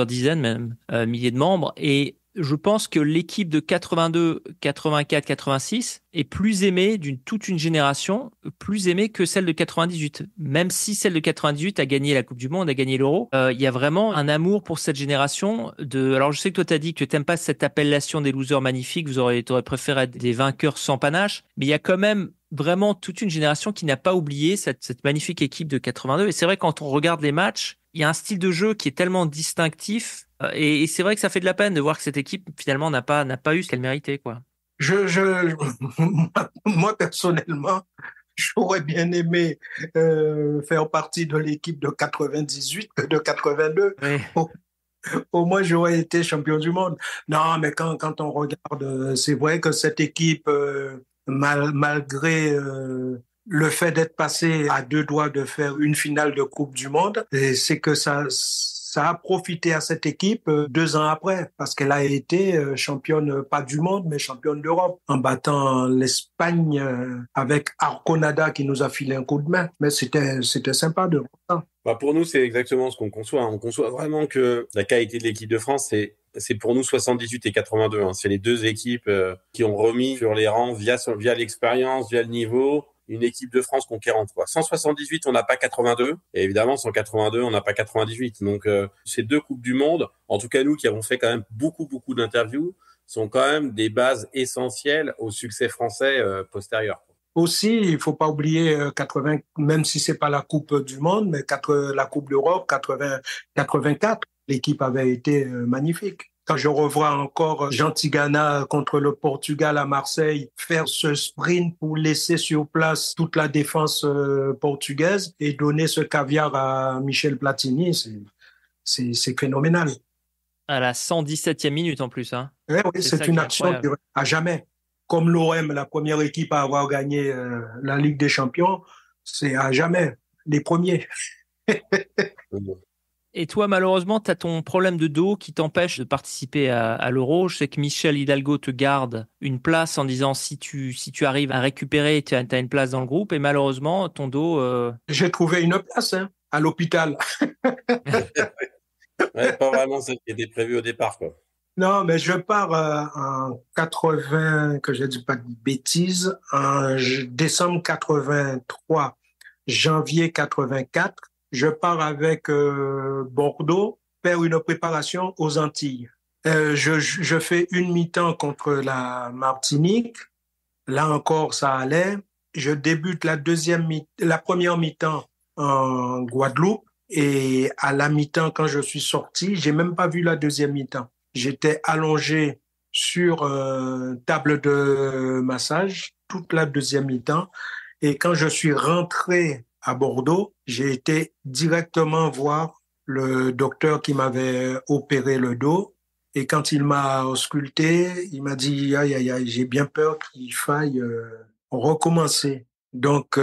dizaines même, milliers de membres. Et je pense que l'équipe de 82, 84, 86 est plus aimée d'une toute une génération, plus aimée que celle de 98. Même si celle de 98 a gagné la Coupe du Monde, a gagné l'Euro, il y a vraiment un amour pour cette génération. Alors, je sais que toi, tu as dit que tu n'aimes pas cette appellation des losers magnifiques, t'aurais préféré être des vainqueurs sans panache, mais il y a quand même vraiment toute une génération qui n'a pas oublié cette magnifique équipe de 82. Et c'est vrai, quand on regarde les matchs, il y a un style de jeu qui est tellement distinctif. Et c'est vrai que ça fait de la peine de voir que cette équipe, finalement, n'a pas eu ce qu'elle méritait, quoi. Moi, personnellement, j'aurais bien aimé faire partie de l'équipe de 98 que de 82. Oui. Au moins, j'aurais été champion du monde. Non, mais quand on regarde, c'est vrai que cette équipe, malgré le fait d'être passé à 2 doigts de faire une finale de Coupe du Monde, et c'est que ça a profité à cette équipe 2 ans après, parce qu'elle a été championne, pas du monde, mais championne d'Europe, en battant l'Espagne avec Arconada qui nous a filé un coup de main. Mais c'était sympa de voir ça. Bah pour nous, c'est exactement ce qu'on conçoit. On conçoit vraiment que la qualité de l'équipe de France, c'est pour nous 78 et 82. Hein. C'est les deux équipes qui ont remis sur les rangs via l'expérience, via le niveau, une équipe de France conquérante, quoi. 178, on n'a pas 82. Et évidemment, 182, on n'a pas 98. Donc, ces 2 Coupes du Monde, en tout cas nous qui avons fait quand même beaucoup d'interviews, sont quand même des bases essentielles au succès français postérieur. Aussi, il faut pas oublier 80, même si c'est pas la Coupe du Monde, mais la Coupe d'Europe 84, l'équipe avait été magnifique. Quand je revois encore Jean Tigana contre le Portugal à Marseille faire ce sprint pour laisser sur place toute la défense portugaise et donner ce caviar à Michel Platini, c'est phénoménal. À la 117e minute en plus, hein. Oui, c'est une action à jamais. Comme l'OM, la première équipe à avoir gagné la Ligue des Champions, c'est à jamais les premiers. Et toi, malheureusement, tu as ton problème de dos qui t'empêche de participer à l'Euro. Je sais que Michel Hidalgo te garde une place en disant si tu arrives à récupérer, tu as une place dans le groupe. Et malheureusement, ton dos... J'ai trouvé une place à l'hôpital. Ouais, pas vraiment celle qui était prévue au départ, quoi. Non, mais je pars en 80, que je ne dis pas de bêtises, en décembre 83, janvier 84. Je pars avec Bordeaux faire une préparation aux Antilles. Je fais une mi-temps contre la Martinique. Là encore, ça allait. Je débute la première mi-temps en Guadeloupe. Et à la mi-temps, quand je suis sorti, j'ai même pas vu la deuxième mi-temps. J'étais allongé sur table de massage toute la deuxième mi-temps. Et quand je suis rentré à Bordeaux, j'ai été directement voir le docteur qui m'avait opéré le dos. Et quand il m'a ausculté, il m'a dit, aïe, aïe, aïe, j'ai bien peur qu'il faille recommencer. Donc,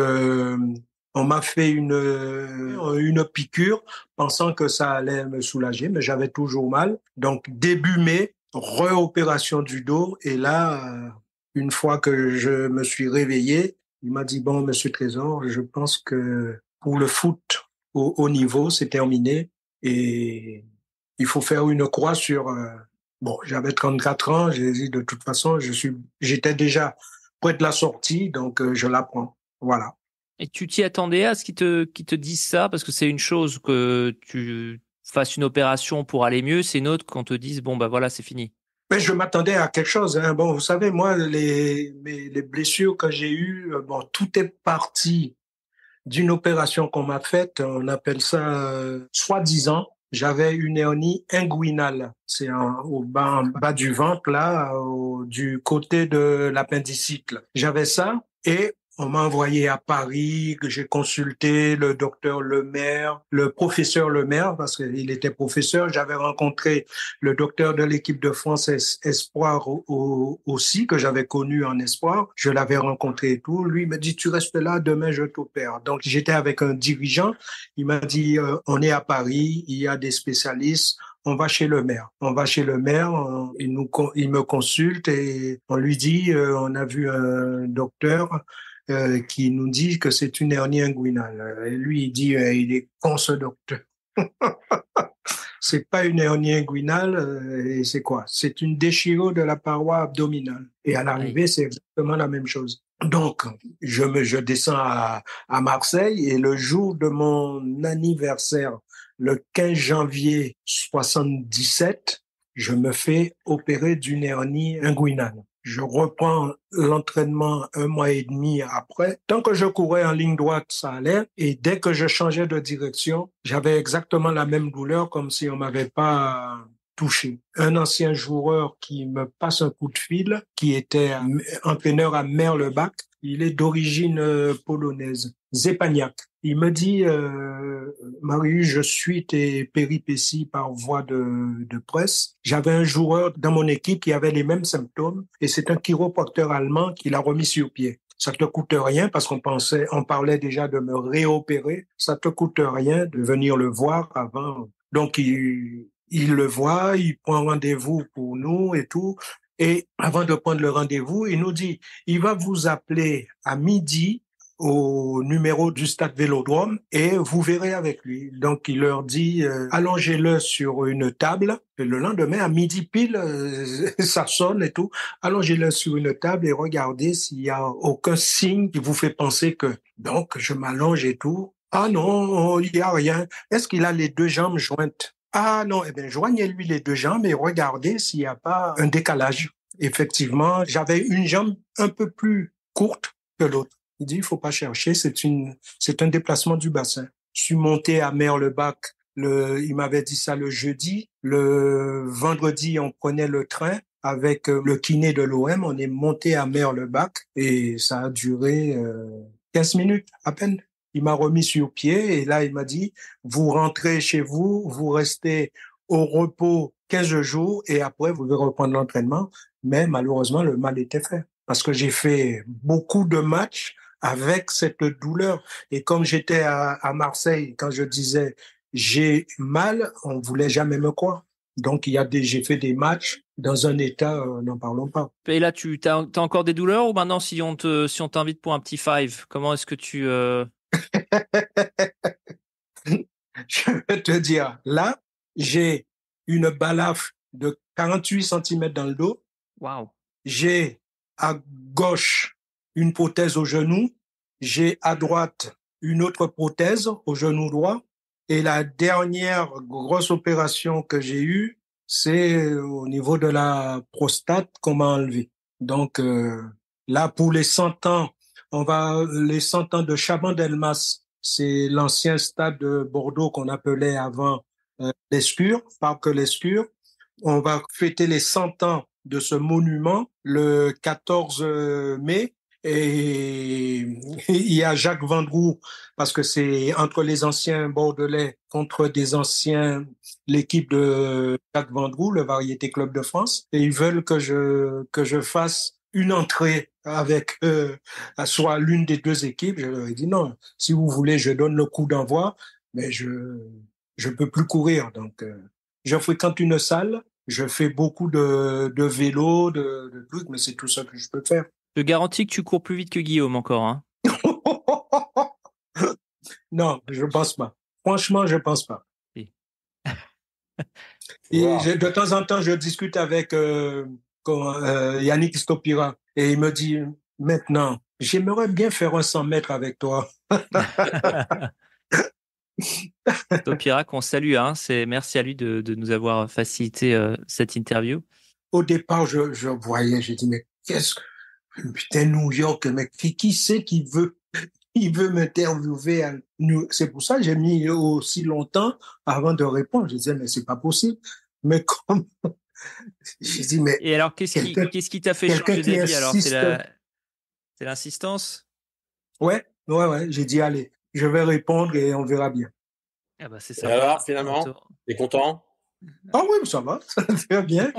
on m'a fait une piqûre pensant que ça allait me soulager, mais j'avais toujours mal. Donc, début mai, réopération du dos. Et là, une fois que je me suis réveillé, il m'a dit, bon, Monsieur Trésor, je pense que pour le foot au haut niveau, c'est terminé. Et il faut faire une croix sur... bon, j'avais 34 ans, j'ai dit, de toute façon, j'étais déjà près de la sortie, donc je la prends. Voilà. Et tu t'y attendais à ce qu'ils te disent ça? Parce que c'est une chose que tu fasses une opération pour aller mieux, c'est une autre qu'on te dise, bon, bah voilà, c'est fini. Mais je m'attendais à quelque chose. Hein. Bon, vous savez, moi, les blessures que j'ai eues, bon, tout est parti d'une opération qu'on m'a faite. On appelle ça soi-disant. J'avais une hernie inguinale. C'est en bas du ventre, là, du côté de l'appendicite. J'avais ça et On m'a envoyé à Paris, que j'ai consulté le docteur Lemaire, le professeur Lemaire, parce qu'il était professeur. J'avais rencontré le docteur de l'équipe de France Espoir aussi, que j'avais connu en Espoir. Je l'avais rencontré et tout. Lui, il m'a dit, tu restes là, demain, je t'opère. Donc, j'étais avec un dirigeant. Il m'a dit, on est à Paris, il y a des spécialistes. On va chez le maire. On va chez le maire, il me consulte et on lui dit, on a vu un docteur qui nous dit que c'est une hernie inguinale. Et lui, il dit, il est con ce docteur. C'est pas une hernie inguinale, et c'est quoi? C'est une déchirure de la paroi abdominale. Et à l'arrivée, c'est exactement la même chose. Donc, je descends à Marseille et le jour de mon anniversaire, le 15 janvier 77, je me fais opérer d'une hernie inguinale. Je reprends l'entraînement 1 mois et demi après. Tant que je courais en ligne droite, ça allait. Et dès que je changeais de direction, j'avais exactement la même douleur comme si on m'avait pas touché. Un ancien joueur qui me passe un coup de fil, qui était entraîneur à Merlebach, il est d'origine polonaise, Zepaniak. Il me dit, Marius, je suis tes péripéties par voie de presse. J'avais un joueur dans mon équipe qui avait les mêmes symptômes et c'est un chiropracteur allemand qui l'a remis sur pied. Ça te coûte rien parce on parlait déjà de me réopérer. Ça te coûte rien de venir le voir avant. Donc, il le voit, il prend rendez-vous pour nous et tout. Et avant de prendre le rendez-vous, il nous dit, il va vous appeler à midi au numéro du stade Vélodrome et vous verrez avec lui. Donc, il leur dit, allongez-le sur une table. Et le lendemain, à midi pile, ça sonne et tout. Allongez-le sur une table et regardez s'il y a aucun signe qui vous fait penser que... Donc, je m'allonge et tout. Ah non, il n'y a rien. Est-ce qu'il a les 2 jambes jointes? Ah non, eh bien, joignez-lui les 2 jambes et regardez s'il n'y a pas un décalage. Effectivement, j'avais une jambe un peu plus courte que l'autre. Il dit, il faut pas chercher, c'est un déplacement du bassin. Je suis monté à Merlebach, il m'avait dit ça le jeudi. Le vendredi, on prenait le train avec le kiné de l'OM. On est monté à Merlebach et ça a duré 15 minutes à peine. Il m'a remis sur pied et là, il m'a dit, vous rentrez chez vous, vous restez au repos 15 jours et après, vous devez reprendre l'entraînement. Mais malheureusement, le mal était fait parce que j'ai fait beaucoup de matchs avec cette douleur. Et comme j'étais à Marseille, quand je disais j'ai mal, on voulait jamais me croire. Donc, j'ai fait des matchs dans un état, n'en parlons pas. Et là, t'as encore des douleurs ou maintenant, si on t'invite pour un petit five, comment est-ce que tu... Je vais te dire, là, j'ai une balafre de 48 cm dans le dos. Wow. J'ai à gauche une prothèse au genou. J'ai à droite une autre prothèse au genou droit. Et la dernière grosse opération que j'ai eue, c'est au niveau de la prostate qu'on m'a enlevé. Donc là, pour les 100 ans, les 100 ans de Chaban-Delmas, c'est l'ancien stade de Bordeaux qu'on appelait avant l'Escure, Parc l'Escure. On va fêter les 100 ans de ce monument le 14 mai. Et il y a Jacques Vendroux, parce que c'est entre les anciens Bordelais contre des anciens, l'équipe de Jacques Vendroux, le Variété Club de France, et ils veulent que je fasse une entrée avec soit l'une des 2 équipes. Je leur ai dit non, si vous voulez, je donne le coup d'envoi, mais je peux plus courir. Donc, je fréquente une salle, je fais beaucoup de vélo, de trucs, mais c'est tout ça que je peux faire. Je garantis que tu cours plus vite que Guillaume encore. Hein. Non, je pense pas. Franchement, je pense pas. Oui. Et de temps en temps, je discute avec Yannick Stopira et il me dit, maintenant, j'aimerais bien faire un 100 mètres avec toi. Stopira, qu'on salue. Hein. Merci à lui de nous avoir facilité cette interview. Au départ, je voyais, j'ai dit, mais qu'est-ce que... Putain, New York, mais qui c'est qui veut m'interviewer? C'est pour ça que j'ai mis aussi longtemps avant de répondre. Je disais, mais c'est pas possible. Mais comme, j'ai dit, mais. Et alors, qu'est-ce qui t'a fait changer d'avis? Alors, c'est l'insistance? Ouais, j'ai dit, allez, je vais répondre et on verra bien. Ah bah c'est Et sympa. alors, finalement, t'es content? Ah oui, ça va, ça va bien.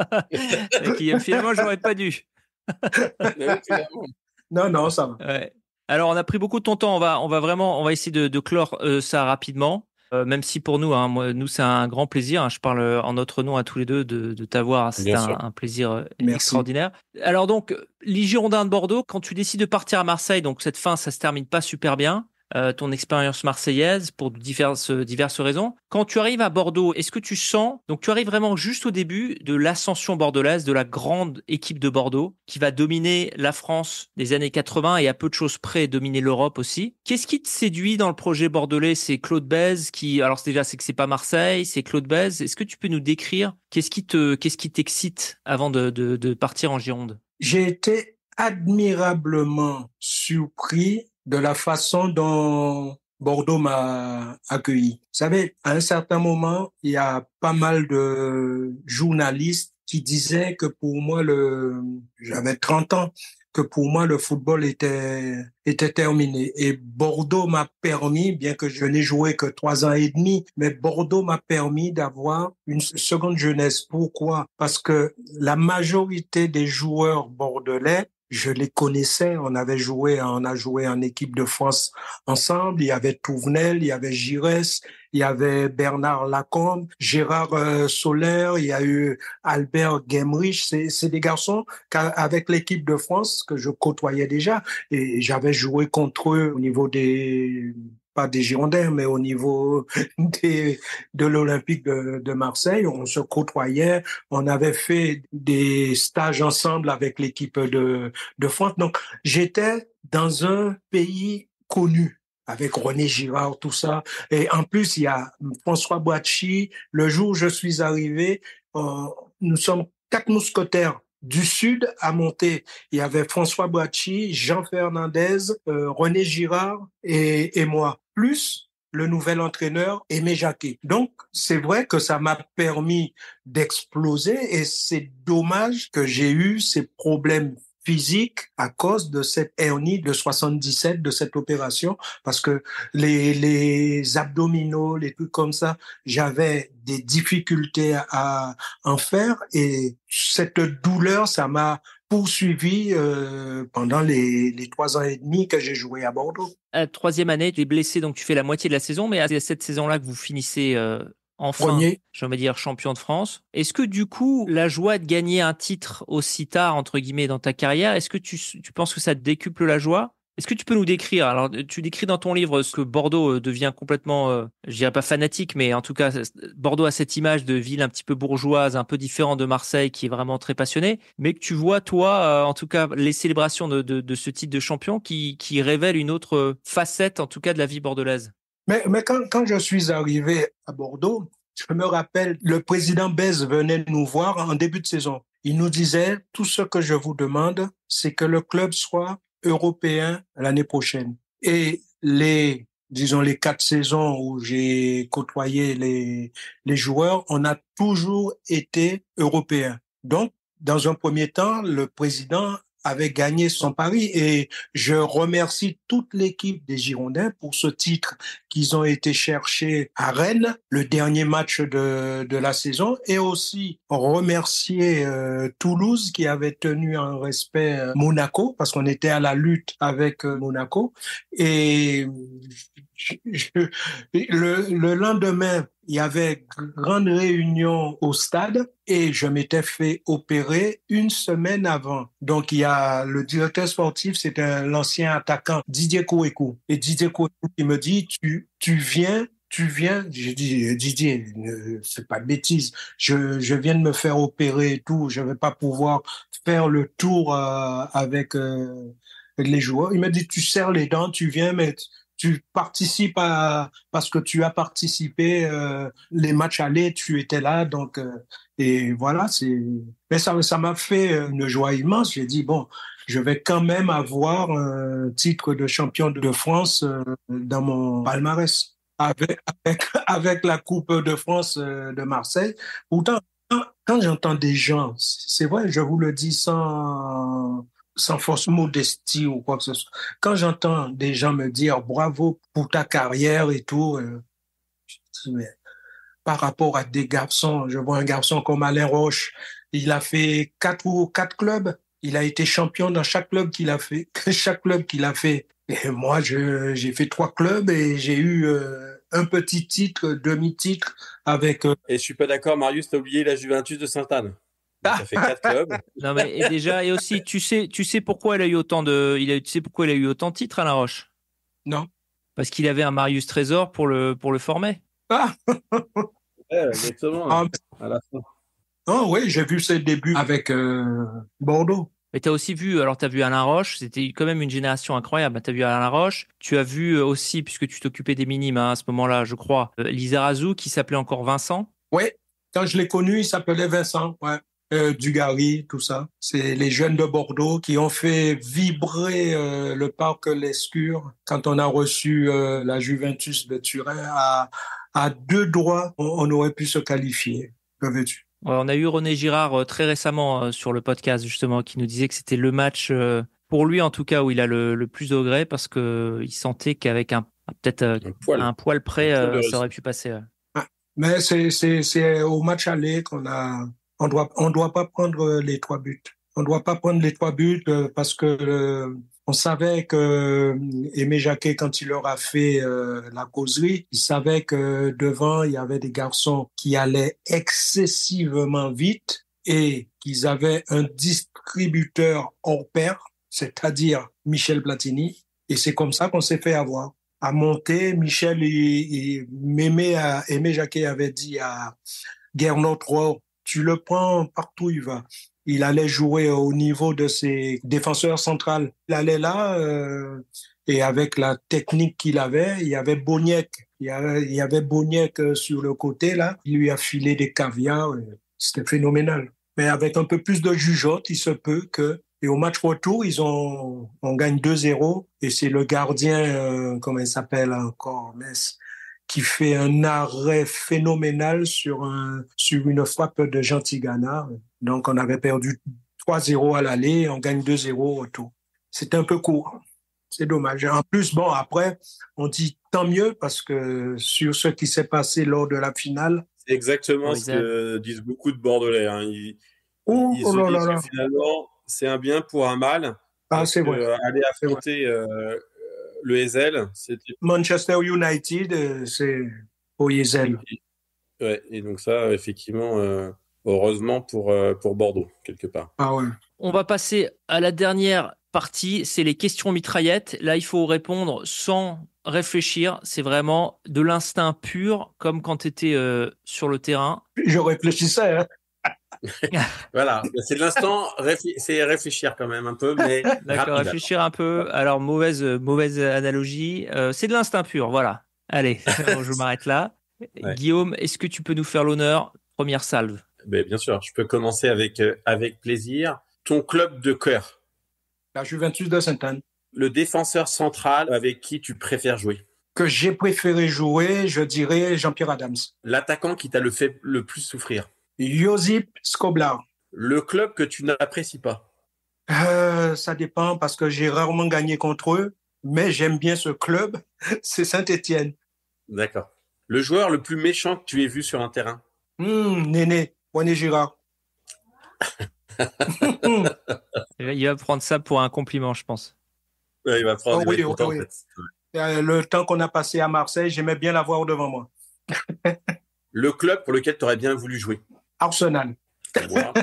Finalement, j'aurais pas dû. Oui, finalement. Non, ça va. Ouais. Alors, on a pris beaucoup de ton temps. On va essayer de clore ça rapidement. Même si pour nous, hein, nous, c'est un grand plaisir, hein. Je parle en notre nom à tous les deux de t'avoir. C'est Bien sûr. un plaisir Merci. extraordinaire. Alors donc, les Girondins de Bordeaux, quand tu décides de partir à Marseille, donc cette fin, ça se termine pas super bien. Ton expérience marseillaise pour diverses raisons. Quand tu arrives à Bordeaux, est-ce que tu sens, donc tu arrives vraiment juste au début de l'ascension bordelaise, de la grande équipe de Bordeaux qui va dominer la France des années 80 et à peu de choses près dominer l'Europe aussi. Qu'est-ce qui te séduit dans le projet bordelais? C'est Claude Bèze qui, alors déjà c'est que c'est pas Marseille, c'est Claude Bèze. Est-ce que tu peux nous décrire qu'est-ce qui t'excite avant de partir en Gironde? J'ai été admirablement surpris de la façon dont Bordeaux m'a accueilli. Vous savez, à un certain moment, il y a pas mal de journalistes qui disaient que pour moi, j'avais 30 ans, que pour moi, le football était terminé. Et Bordeaux m'a permis, bien que je n'ai joué que 3 ans et demi, mais Bordeaux m'a permis d'avoir une seconde jeunesse. Pourquoi? Parce que la majorité des joueurs bordelais, je les connaissais. On a joué en équipe de France ensemble. Il y avait Touvenel, il y avait Giresse, il y avait Bernard Lacombe, Gérard Soler, il y a eu Albert Gemrich. C'est des garçons avec l'équipe de France que je côtoyais déjà et j'avais joué contre eux au niveau pas des Girondins, mais au niveau de l'Olympique de Marseille. On se côtoyait, on avait fait des stages ensemble avec l'équipe de France. Donc, j'étais dans un pays connu avec René Girard, tout ça. Et en plus, il y a François Boachy. Le jour où je suis arrivé, nous sommes 4 mousquetaires du sud à monter. Il y avait François Boachy, Jean Fernandez, René Girard et moi, plus le nouvel entraîneur Aimé Jacquet. Donc, c'est vrai que ça m'a permis d'exploser et c'est dommage que j'ai eu ces problèmes physiques à cause de cette hernie de 77, de cette opération, parce que les abdominaux, les trucs comme ça, j'avais des difficultés à en faire et cette douleur, ça m'a poursuivi pendant les 3 ans et demi que j'ai joué à Bordeaux. Troisième année, tu es blessé, donc tu fais la moitié de la saison, mais à cette saison-là que vous finissez enfin, Premier, j'ai envie de dire, champion de France. Est-ce que du coup, la joie de gagner un titre aussi tard, entre guillemets, dans ta carrière, est-ce que tu penses que ça te décuple la joie? Est-ce que tu peux nous décrire, alors tu décris dans ton livre ce que Bordeaux devient complètement, je dirais pas fanatique, mais en tout cas, Bordeaux a cette image de ville un petit peu bourgeoise, un peu différent de Marseille, qui est vraiment très passionnée, mais que tu vois, toi, en tout cas, les célébrations de ce titre de champion qui révèlent une autre facette, en tout cas, de la vie bordelaise. mais quand je suis arrivé à Bordeaux, je me rappelle, le président Bèze venait nous voir en début de saison. Il nous disait, tout ce que je vous demande, c'est que le club soit européen l'année prochaine. Et disons, les 4 saisons où j'ai côtoyé les joueurs, on a toujours été européens. Donc, dans un premier temps, le président avait gagné son pari et je remercie toute l'équipe des Girondins pour ce titre qu'ils ont été chercher à Rennes, le dernier match de la saison, et aussi remercier Toulouse qui avait tenu en respect Monaco, parce qu'on était à la lutte avec Monaco. Et le lendemain, il y avait grande réunion au stade et je m'étais fait opérer une semaine avant. Donc, il y a le directeur sportif, c'était l'ancien attaquant Didier Kouekou. Et Didier Kouekou qui me dit, tu viens. J'ai dit, Didier, ne fais pas de bêtises. Je viens de me faire opérer et tout. Je vais pas pouvoir faire le tour avec les joueurs. Il m'a dit, tu serres les dents, tu viens, mais tu participes parce que tu as participé les matchs allés, tu étais là, donc et voilà, mais ça m'a fait une joie immense. J'ai dit bon, je vais quand même avoir un titre de champion de France dans mon palmarès avec la Coupe de France de Marseille. Pourtant, quand j'entends des gens, c'est vrai, je vous le dis sans fausse modestie ou quoi que ce soit. Quand j'entends des gens me dire bravo pour ta carrière et tout, je dis, mais par rapport à des garçons, je vois un garçon comme Alain Roche, il a fait quatre clubs, il a été champion dans chaque club qu'il a fait, chaque club qu'il a fait. Et moi, j'ai fait 3 clubs et j'ai eu un petit titre, demi-titre avec. Et je suis pas d'accord, Marius, t'as oublié la Juventus de Sainte-Anne. Donc, ça fait 4 clubs. Non mais et aussi tu sais pourquoi il a eu tu sais pourquoi il a eu autant de titres, Alain Roche? Non. Parce qu'il avait un Marius Trésor pour le former. Ah, Ouais, exactement. ah, À la fin. ah oui, j'ai vu ses débuts avec Bordeaux. Mais tu as aussi vu, alors tu as vu Alain Roche, c'était quand même une génération incroyable. Tu as vu Alain Roche, tu as vu aussi, puisque tu t'occupais des minimes à ce moment-là, je crois, Lizarazu qui s'appelait encore Vincent. Oui, quand je l'ai connu, il s'appelait Vincent, ouais. Dugarry, tout ça. C'est les jeunes de Bordeaux qui ont fait vibrer le parc Lescure quand on a reçu la Juventus de Turin à 2 doigts, on aurait pu se qualifier. Que veux-tu? Ouais, on a eu René Girard très récemment sur le podcast justement qui nous disait que c'était le match pour lui en tout cas où il a le plus de regrets parce que il sentait qu'avec peut-être un poil près ça aurait pu passer. Ah, mais c'est au match aller on doit pas prendre les 3 buts. On doit pas prendre les 3 buts parce que on savait que Aimé Jacquet, quand il leur a fait la causerie, il savait que devant, il y avait des garçons qui allaient excessivement vite et qu'ils avaient un distributeur hors pair, c'est-à-dire Michel Platini. Et c'est comme ça qu'on s'est fait avoir. À monter, Michel et Aimé Jacquet avait dit à Gernot Rohr, tu le prends partout où il va. Il allait jouer au niveau de ses défenseurs centrales. Il allait là et avec la technique qu'il avait, il y avait Boniek. Il y avait Boniek sur le côté là. Il lui a filé des caviars. C'était phénoménal. Mais avec un peu plus de jugeote, il se peut que. Et au match retour, on gagne 2-0 et c'est le gardien, comment il s'appelle encore, Metz, qui fait un arrêt phénoménal sur une frappe de Gentil-Gana. Donc, on avait perdu 3-0 à l'aller, on gagne 2-0 au retour. C'était un peu court. C'est dommage. En plus, bon, après, on dit tant mieux parce que sur ce qui s'est passé lors de la finale. C'est exactement ce que disent beaucoup de Bordelais. Hein. Ils se disent que finalement, c'est un bien pour un mal. Ah, c'est vrai. Aller affronter le Ezel, c'était... Manchester United, c'est au Ezel. Ouais, et donc ça, effectivement, heureusement pour Bordeaux, quelque part. Ah ouais. On va passer à la dernière partie, c'est les questions mitraillettes. Là, il faut répondre sans réfléchir. C'est vraiment de l'instinct pur, comme quand tu étais sur le terrain. Je réfléchissais, hein. Voilà, c'est de l'instant, c'est réfléchir quand même un peu, mais d'accord, rapide. Réfléchir un peu. Alors mauvaise analogie, c'est de l'instinct pur. Voilà. Allez, je m'arrête là. Ouais. Guillaume, est-ce que tu peux nous faire l'honneur? Première salve. Ben, bien sûr, je peux commencer avec plaisir. Ton club de cœur? La Juventus de Sainte-Anne. Le défenseur central avec qui tu préfères jouer? Que j'ai préféré jouer, je dirais Jean-Pierre Adams. L'attaquant qui t'a fait le plus souffrir? Josip Skoblar. Le club que tu n'apprécies pas? Ça dépend parce que j'ai rarement gagné contre eux, mais j'aime bien ce club, c'est Saint-Étienne. D'accord. Le joueur le plus méchant que tu aies vu sur un terrain? Néné, René Girard. Il va prendre ça pour un compliment, je pense. Ouais, il va prendre oui. En fait. Le temps qu'on a passé à Marseille, j'aimais bien l'avoir devant moi. Le club pour lequel tu aurais bien voulu jouer? Arsenal. Moi.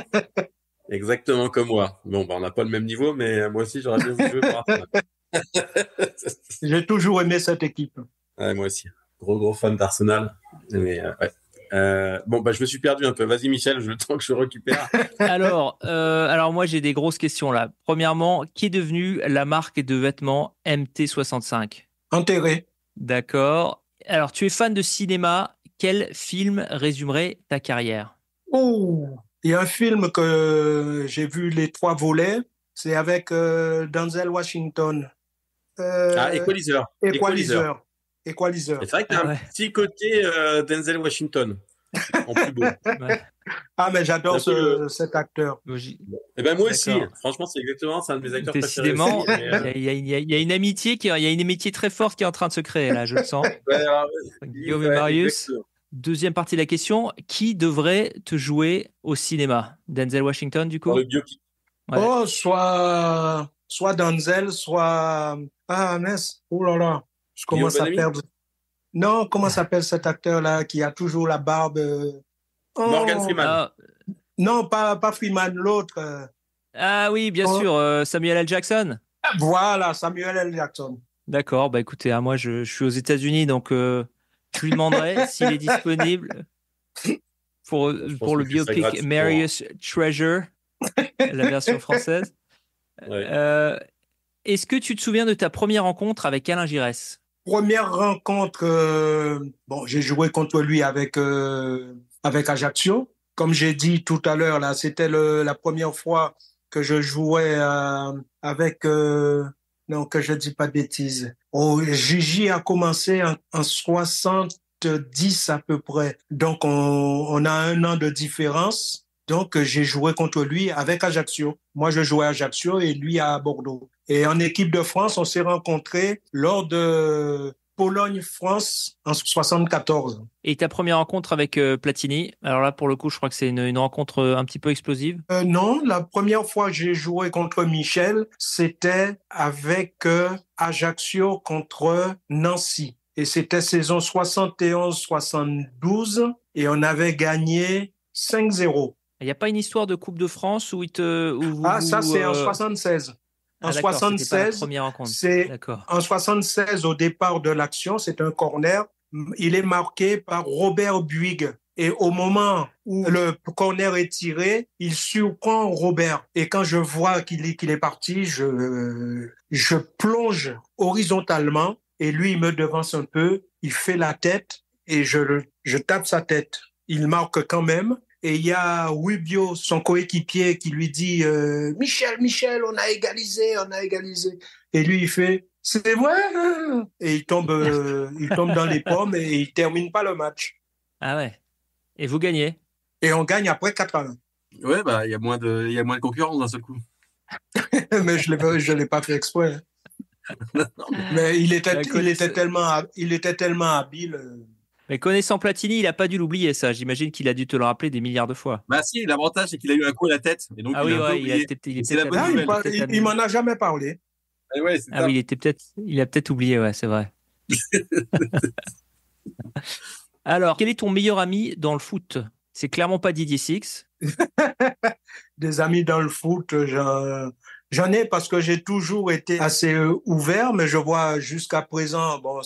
Exactement comme moi. Bon, on n'a pas le même niveau, mais moi aussi, j'aurais bien voulu jouer pour Arsenal. J'ai toujours aimé cette équipe. Ouais, moi aussi. Gros fan d'Arsenal. Mais ouais. Je me suis perdu un peu. Vas-y, Michel, le temps que je récupère. Alors moi, j'ai des grosses questions là. Premièrement, qui est devenu la marque de vêtements MT65? Enterré. D'accord. Alors, tu es fan de cinéma. Quel film résumerait ta carrière? Il y a un film que j'ai vu les 3 volets. C'est avec Denzel Washington. Equalizer. Equalizer. C'est vrai que tu as un petit côté Denzel Washington. en plus beau. Ouais. Ah, mais j'adore cet acteur. Et ben moi aussi. D'accord. Franchement, c'est exactement, c'est un de mes acteurs préférés Décidément, aussi. Mais, il y a une amitié il y a une amitié très forte qui est en train de se créer là, je le sens. ouais, alors, Guillaume et ouais, Marius. exactement. Deuxième partie de la question, qui devrait te jouer au cinéma? Denzel Washington, du coup? Dans le biopic. Ouais. Oh, soit Denzel, soit... Ah, mince, oh là là, je Guillaume commence à Bonamy? perdre. Non, comment s'appelle cet acteur-là qui a toujours la barbe? Morgan Oh, Freeman. Ah, non, pas Freeman, l'autre. ah oui, bien Oh, sûr, Samuel L. Jackson. voilà, Samuel L. Jackson. D'accord, bah écoutez, hein, moi je suis aux États-Unis, donc je lui demanderai s'il est disponible Je pense pour qu'il le fait ça biopic gratuitement. Marius Treasure, la version française. Ouais. Euh, Est-ce que tu te souviens de ta première rencontre avec Alain Giresse? Première rencontre, bon, j'ai joué contre lui avec Ajaccio. Comme j'ai dit tout à l'heure, là, c'était la première fois que je jouais avec, non, que je dis pas de bêtises. Oh, Gigi a commencé en 70 à peu près. Donc, on a 1 an de différence. Donc, j'ai joué contre lui avec Ajaccio. Moi, je jouais à Ajaccio et lui à Bordeaux. Et en équipe de France, on s'est rencontrés lors de Pologne-France en 74. Et ta première rencontre avec Platini? Alors là, pour le coup, je crois que c'est une rencontre un petit peu explosive. Non, la première fois que j'ai joué contre Michel, c'était avec Ajaccio contre Nancy. Et c'était saison 71-72 et on avait gagné 5-0. Il n'y a pas une histoire de Coupe de France où, Ah, ça, vous c'est en 76. En Ah d'accord, c'était pas la 76, première rencontre. c'est D'accord. en 76 au départ de l'action, c'est un corner. Il est marqué par Robert Buig. Et au moment où le corner est tiré, il surprend Robert. Et quand je vois qu'il est parti, je plonge horizontalement et lui, il me devance un peu. Il fait la tête et je tape sa tête. Il marque quand même. Et il y a Wibio, son coéquipier, qui lui dit Michel, on a égalisé, on a égalisé. Et lui, il fait c'est vrai. Et il tombe dans les pommes et il termine pas le match. Ah ouais. Et vous gagnez. Et on gagne après 4-1. Ouais, bah, il y a moins de concurrence d'un seul coup. Mais je l'ai pas fait exprès. Non, Mais il était tellement habile. Mais connaissant Platini, il a pas dû l'oublier ça. J'imagine qu'il a dû te le rappeler des milliards de fois. bah, si, l'avantage, c'est qu'il a eu un coup à la tête. Et donc, Ah il oui, a un peu ouais, oublié. il est Et c'est la peut-être bonne Ah, nouvelle. il m'en a jamais parlé. Et ouais, c'est Ah ça. oui, il a peut-être oublié, ouais, c'est vrai. Alors, quel est ton meilleur ami dans le foot? C'est clairement pas Didier Six. Des amis dans le foot, j'en ai parce que j'ai toujours été assez ouvert, mais je vois jusqu'à présent, bon,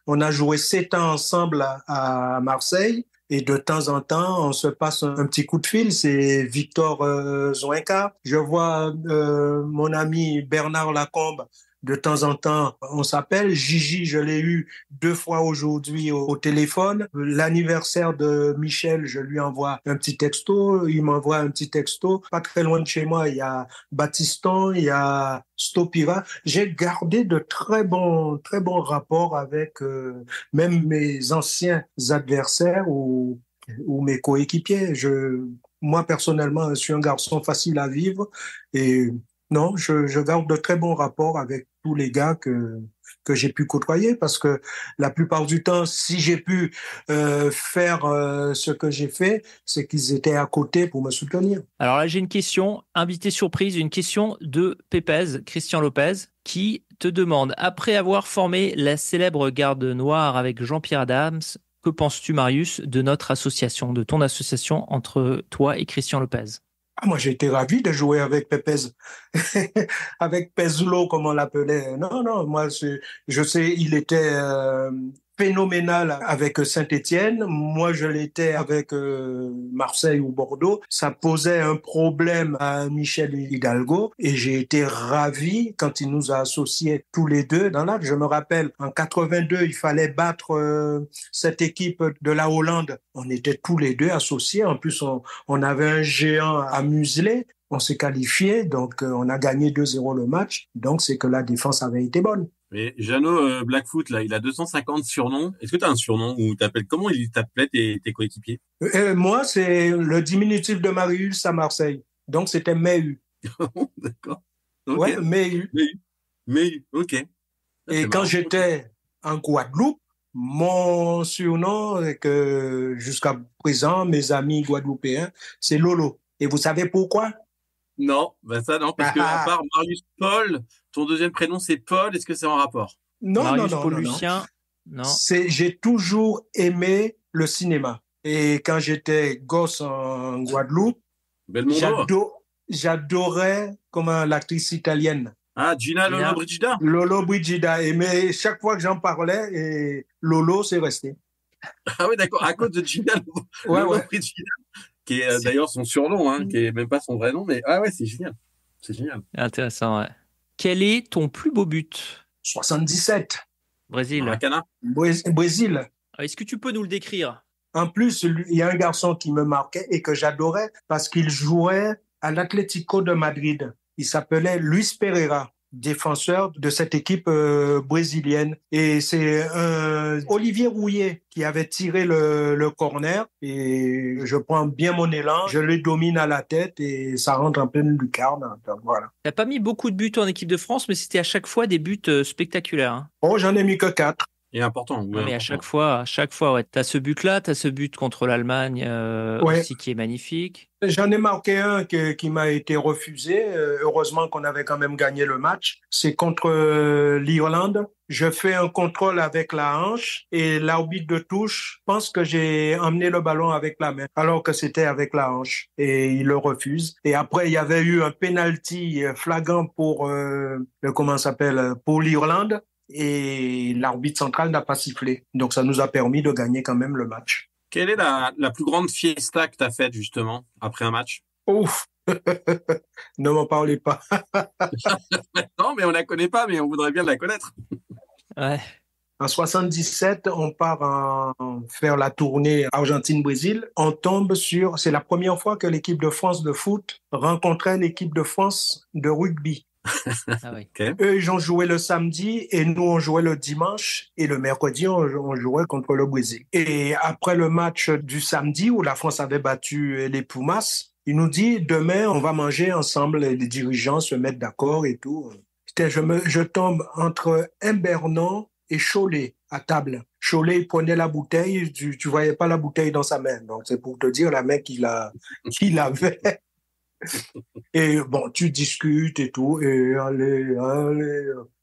on a joué 7 ans ensemble à Marseille. Et de temps en temps, on se passe un petit coup de fil. C'est Victor Zouinka. Je vois mon ami Bernard Lacombe. De temps en temps, on s'appelle. Gigi, je l'ai eu 2 fois aujourd'hui au téléphone. L'anniversaire de Michel, je lui envoie un petit texto. Il m'envoie un petit texto. Pas très loin de chez moi, il y a Baptiston, il y a Stopira. J'ai gardé de très bons rapports avec même mes anciens adversaires ou mes coéquipiers. Moi, personnellement, je suis un garçon facile à vivre et non, je garde de très bons rapports avec tous les gars que j'ai pu côtoyer parce que la plupart du temps, si j'ai pu faire ce que j'ai fait, c'est qu'ils étaient à côté pour me soutenir. Alors là, j'ai une question, invité surprise, une question de Pépez, Christian Lopez, qui te demande, après avoir formé la célèbre Garde Noire avec Jean-Pierre Adams, que penses-tu, Marius, de notre association, de ton association entre toi et Christian Lopez? Ah, moi, j'ai été ravi de jouer avec Pépez, avec Pezlo, comme on l'appelait. Non, non, moi, je sais, il était phénoménal avec Saint-Étienne. Moi, je l'étais avec Marseille ou Bordeaux. Ça posait un problème à Michel Hidalgo et j'ai été ravi quand il nous a associés tous les deux dans l'acte. Je me rappelle, en 82, il fallait battre cette équipe de la Hollande. On était tous les deux associés. En plus, on avait un géant à museler. On s'est qualifié, donc on a gagné 2-0 le match. Donc c'est que la défense avait été bonne. Mais Jeannot Blackfoot, là, il a 250 surnoms. Est-ce que tu as un surnom ou t'appelles comment il t'appelait tes coéquipiers? Moi, c'est le diminutif de Marius à Marseille. Donc c'était Mehu. D'accord. Ok. Ouais, Mehu. Ok. Ça, Et c'est quand marrant. j'étais en Guadeloupe, mon surnom, que jusqu'à présent, mes amis guadeloupéens, c'est Lolo. Et vous savez pourquoi? Non, bah ça non, parce Ah, que à ah. part Marius Paul, ton deuxième prénom c'est Paul. Est-ce que c'est en rapport? Non, non, Marius, non, Paul, non, non. Lucien, non. J'ai toujours aimé le cinéma. Et quand j'étais gosse en Guadeloupe, Belmondo? j'adorais comment l'actrice italienne. Ah, Gina Gina, Lollobrigida? Lolo Brigida. Et mais chaque fois que j'en parlais, et Lolo, c'est resté. Ah oui, d'accord, à cause de Gina Ouais, ouais. Lollobrigida, qui est d'ailleurs son surnom, hein, qui est même pas son vrai nom, mais ah ouais, c'est génial. C'est génial. intéressant, ouais. Quel est ton plus beau but? 77. Brésil. Maracana? Brésil. Est-ce que tu peux nous le décrire? En plus, il y a un garçon qui me marquait et que j'adorais parce qu'il jouait à l'Atlético de Madrid. Il s'appelait Luis Pereira, défenseur de cette équipe brésilienne. Et c'est Olivier Rouillet qui avait tiré le corner. Et je prends bien mon élan, je le domine à la tête et ça rentre en pleine lucarne. Donc, voilà. T'as pas mis beaucoup de buts en équipe de France, mais c'était à chaque fois des buts spectaculaires, hein. Oh, j'en ai mis que 4. Et important, oui, Non, mais important. à chaque fois, ouais. T'as ce but-là, t'as ce but contre l'Allemagne Ouais. aussi qui est magnifique. J'en ai marqué un qui m'a été refusé. Heureusement qu'on avait quand même gagné le match. C'est contre l'Irlande. Je fais un contrôle avec la hanche et l'arbitre de touche pense que j'ai emmené le ballon avec la main alors que c'était avec la hanche et il le refuse. Et après, il y avait eu un penalty flagrant pour comment ça s'appelle pour l'Irlande et l'arbitre central n'a pas sifflé. Donc ça nous a permis de gagner quand même le match. Quelle est la plus grande fiesta que tu as faite, justement, après un match? Ouf. Ne m'en parlez pas. Non, mais on la connaît pas, mais on voudrait bien la connaître. Ouais. En 77, on part faire la tournée Argentine-Brésil. On tombe c'est la première fois que l'équipe de France de foot rencontrait l'équipe de France de rugby. Ah oui. Okay. Eux, ils ont joué le samedi et nous, on jouait le dimanche. Et le mercredi, on jouait contre le Brésil. Et après le match du samedi où la France avait battu les Pumas, il nous dit, demain, on va manger ensemble. Les dirigeants se mettent d'accord et tout. Je tombe entre Imbernon et Cholet à table. Cholet prenait la bouteille, tu voyais pas la bouteille dans sa main. Donc, c'est pour te dire la main qu'il avait. Et bon, tu discutes et tout, et allez.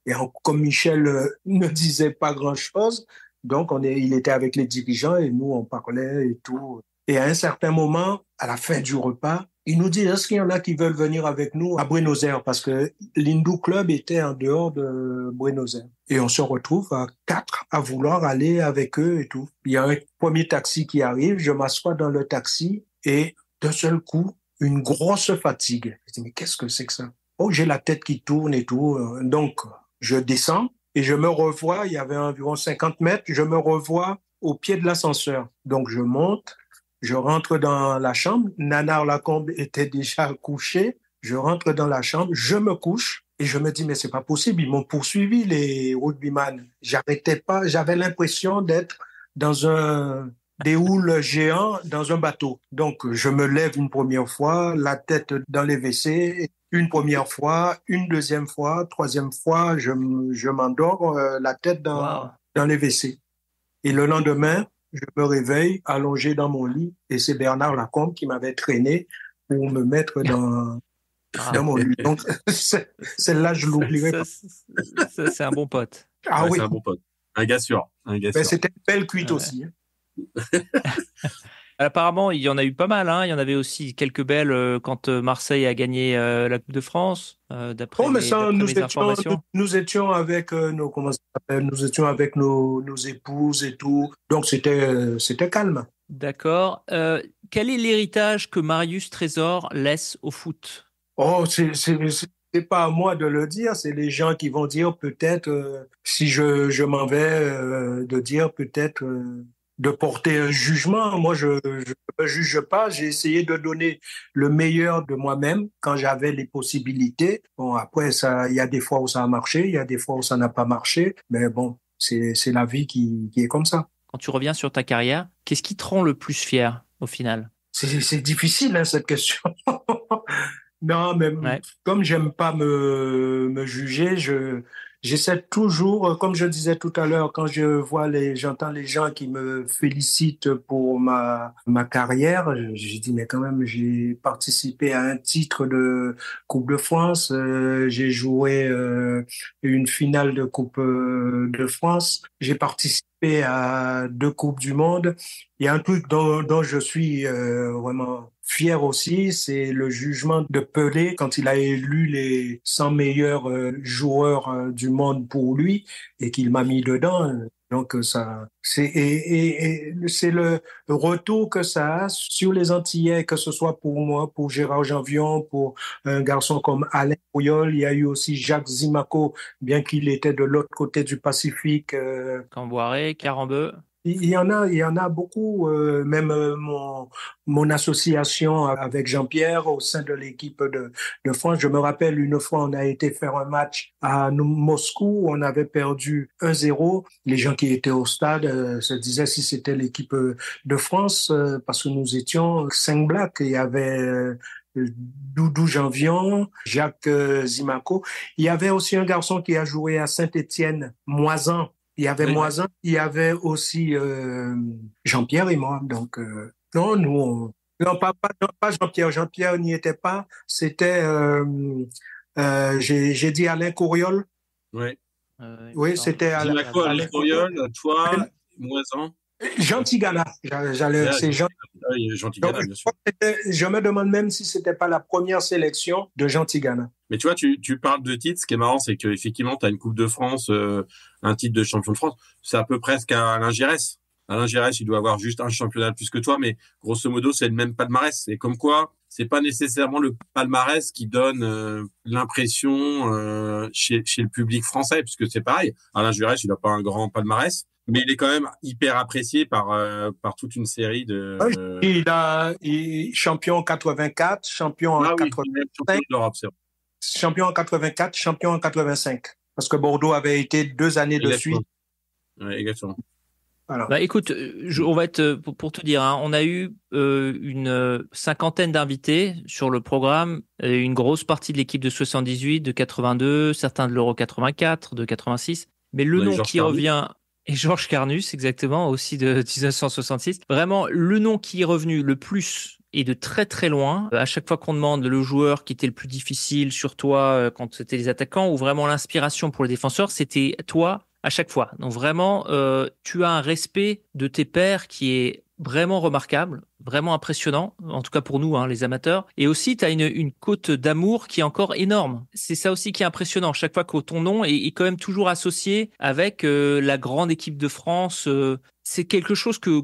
Et comme Michel ne disait pas grand-chose, donc il était avec les dirigeants et nous, on parlait et tout. Et à un certain moment, à la fin du repas, il nous dit, est-ce qu'il y en a qui veulent venir avec nous à Buenos Aires? Parce que l'Hindou Club était en dehors de Buenos Aires. Et on se retrouve à 4 à vouloir aller avec eux et tout. Il y a un premier taxi qui arrive, je m'assois dans le taxi et d'un seul coup, une grosse fatigue. Je dis, mais qu'est-ce que c'est que ça? Oh, j'ai la tête qui tourne et tout. Donc, je descends et je me revois, il y avait environ 50 mètres, je me revois au pied de l'ascenseur. Donc, je monte, je rentre dans la chambre. Nanar Lacombe était déjà couché. Je rentre dans la chambre, je me couche et je me dis, mais c'est pas possible. Ils m'ont poursuivi, les rugbyman. J'arrêtais pas, j'avais l'impression d'être dans des houles géants dans un bateau. Donc, je me lève une première fois, la tête dans les WC, une première fois, une deuxième fois, troisième fois, je m'endors, la tête dans les WC. Et le lendemain, je me réveille allongé dans mon lit et c'est Bernard Lacombe qui m'avait traîné pour me mettre dans mon lit. Donc, celle-là, je l'oublierai pas. Ça, c'est un bon pote. Ah oui. C'est un bon pote. Un gars sûr. C'était une belle cuite aussi. Hein. Apparemment, il y en a eu pas mal. Hein. Il y en avait aussi quelques belles quand Marseille a gagné la Coupe de France, d'après mes informations. Nous étions avec nous étions avec nos épouses et tout. Donc, c'était calme. D'accord. Quel est l'héritage que Marius Trésor laisse au foot? Oh, c'est pas à moi de le dire, c'est les gens qui vont dire peut-être, si je m'en vais, de dire peut-être de porter un jugement. Moi, je me juge pas. J'ai essayé de donner le meilleur de moi-même quand j'avais les possibilités. Bon, après, il y a des fois où ça a marché, il y a des fois où ça n'a pas marché. Mais bon, c'est la vie qui est comme ça. Quand tu reviens sur ta carrière, qu'est-ce qui te rend le plus fier au final? C'est difficile, hein, cette question. Non, mais Ouais. comme j'aime pas me juger, j'essaie toujours, comme je disais tout à l'heure, quand j'entends les gens qui me félicitent pour ma carrière, je dis, mais quand même, j'ai participé à un titre de Coupe de France, j'ai joué une finale de Coupe de France, j'ai participé à 2 Coupes du Monde. Il y a un truc dont je suis vraiment fier aussi, c'est le jugement de Pelé quand il a élu les 100 meilleurs joueurs du monde pour lui et qu'il m'a mis dedans. Donc ça, c'est le retour que ça a sur les Antillais, que ce soit pour moi, pour Gérard Janvion, pour un garçon comme Alain Poyol. Il y a eu aussi Jacques Zimaco, bien qu'il était de l'autre côté du Pacifique. Camboiré, Carambeu. Il y en a beaucoup, même mon association avec Jean-Pierre au sein de l'équipe de France. Je me rappelle une fois, on a été faire un match à Moscou, on avait perdu 1-0. Les gens qui étaient au stade se disaient si c'était l'équipe de France, parce que nous étions 5 Blacks. Il y avait Doudou Janvion, Jacques Zimaco. Il y avait aussi un garçon qui a joué à Saint-Étienne, Moisan. Il y avait Moisan, il y avait aussi Jean-Pierre et moi. Donc, non, non, pas Jean-Pierre. Jean-Pierre n'y était pas. C'était, j'ai dit Alain Couriol. Ouais. Oui, c'était Alain Couriol, toi, Moisan. Jean Tigana. C'est Jean. Jean Tigana, bien sûr. Je me demande même si c'était pas la première sélection de Jean Tigana. Mais tu vois, tu parles de titres. Ce qui est marrant, c'est qu'effectivement, tu as une Coupe de France, un titre de champion de France. C'est à peu presque à Alain Giresse. Alain Giresse, il doit avoir juste un championnat de plus que toi, mais grosso modo, c'est le même palmarès. Et comme quoi, c'est pas nécessairement le palmarès qui donne l'impression chez le public français, puisque c'est pareil. Alain Giresse, il n'a pas un grand palmarès, mais il est quand même hyper apprécié par toute une série de. Il champion en 84, champion en 85. Champion en 84, champion en 85. Parce que Bordeaux avait été 2 années de suite. Oui, exactement. Alors. Bah, écoute, on va être, pour te dire, hein, on a eu une 50aine d'invités sur le programme, une grosse partie de l'équipe de 78, de 82, certains de l'Euro 84, de 86. Mais le nom qui revient, et Georges Carnus, exactement, aussi de 1966. Vraiment, le nom qui est revenu le plus et de très très loin, à chaque fois qu'on demande le joueur qui était le plus difficile sur toi quand c'était les attaquants ou vraiment l'inspiration pour les défenseurs, c'était toi à chaque fois. Donc vraiment, tu as un respect de tes pairs qui est vraiment remarquable, vraiment impressionnant, en tout cas pour nous, hein, les amateurs. Et aussi, tu as une cote d'amour qui est encore énorme. C'est ça aussi qui est impressionnant. Chaque fois que ton nom est quand même toujours associé avec la grande équipe de France, c'est quelque chose que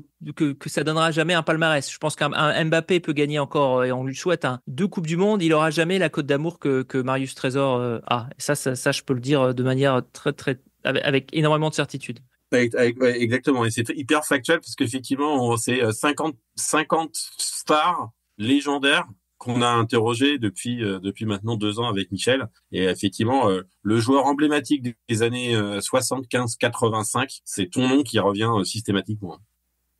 ça donnera jamais un palmarès. Je pense qu'un Mbappé peut gagner encore, et on lui souhaite 2 Coupes du Monde, il aura jamais la cote d'amour que Marius Trésor a. Et ça, je peux le dire de manière très, très, avec énormément de certitude. Exactement, et c'est hyper factuel parce qu'effectivement, c'est 50 stars légendaires qu'on a interrogées depuis maintenant 2 ans avec Michel. Et effectivement, le joueur emblématique des années 75-85, c'est ton nom qui revient systématiquement.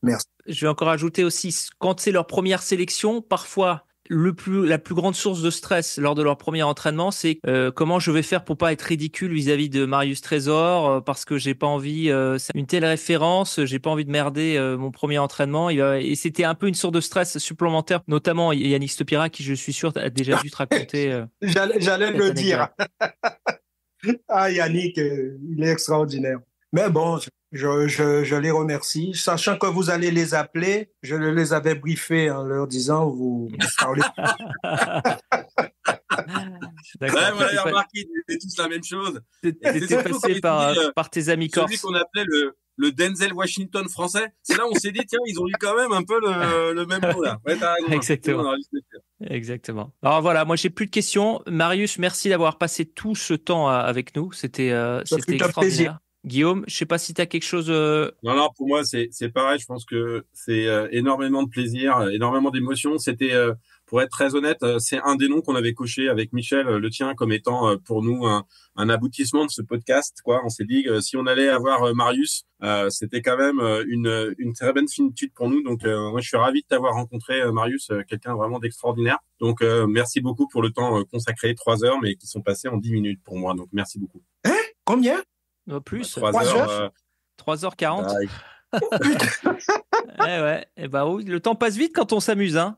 Merci. Je vais encore ajouter aussi, quand c'est leur première sélection, parfois la plus grande source de stress lors de leur premier entraînement, c'est comment je vais faire pour pas être ridicule vis-à-vis de Marius Trésor, parce que j'ai pas envie une telle référence, j'ai pas envie de merder mon premier entraînement. Et c'était un peu une source de stress supplémentaire, notamment Yannick Stopira, qui je suis sûr a déjà dû te raconter. J'allais le dire. Ah, Yannick, il est extraordinaire. Mais bon, je les remercie. Sachant que vous allez les appeler, je les avais briefés en leur disant, vous parlez. Ouais, voilà, remarqué, c'est tous la même chose. C'était passé par tes amis corses. Celui qu'on appelait le Denzel Washington français. C'est là où on s'est dit, tiens, ils ont eu quand même un peu le même mot là. Ouais, t'as raison. Exactement. Exactement. Alors voilà, moi j'ai plus de questions. Marius, merci d'avoir passé tout ce temps avec nous. C'était extraordinaire. Guillaume, je sais pas si tu as quelque chose. Non, pour moi, c'est pareil. Je pense que c'est énormément de plaisir, énormément d'émotions. C'était, pour être très honnête, c'est un des noms qu'on avait coché avec Michel, le tien, comme étant pour nous un aboutissement de ce podcast, quoi. On s'est dit que si on allait avoir Marius, c'était quand même une très bonne finitude pour nous. Donc, moi, je suis ravi de t'avoir rencontré, Marius, quelqu'un vraiment d'extraordinaire. Donc, merci beaucoup pour le temps consacré, 3 heures, mais qui sont passés en 10 minutes pour moi. Donc, merci beaucoup. Combien? Plus. 3 heures. 3h40. Ouais. Et bah oui, le temps passe vite quand on s'amuse, hein.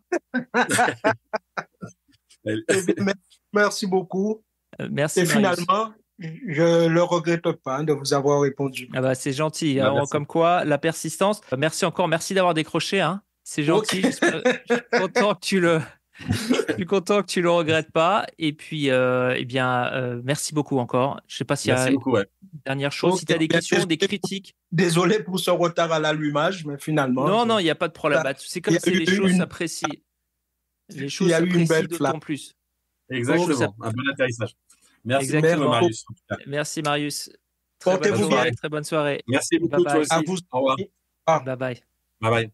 Merci beaucoup. Merci. Et finalement, je le regrette pas de vous avoir répondu. Ah bah c'est gentil. Alors, comme quoi, la persistance. Merci encore. Merci d'avoir décroché, hein. C'est gentil. Okay. Je suis content que tu le. Je suis content que tu le regrettes pas. Et puis, merci beaucoup encore. Je sais pas s'il y a une dernière chose. Si tu as des questions, des critiques. Désolé pour ce retard à l'allumage, mais finalement. Non, il n'y a pas de problème. C'est comme si les choses s'apprécient. Les choses s'apprécient d'autant plus. Exactement. Un bon atterrissage. Merci beaucoup, Marius. Merci, Marius. Portez-vous bien. Très bonne soirée. Merci beaucoup, toi aussi. À vous. Au revoir. Bye bye. Bye bye.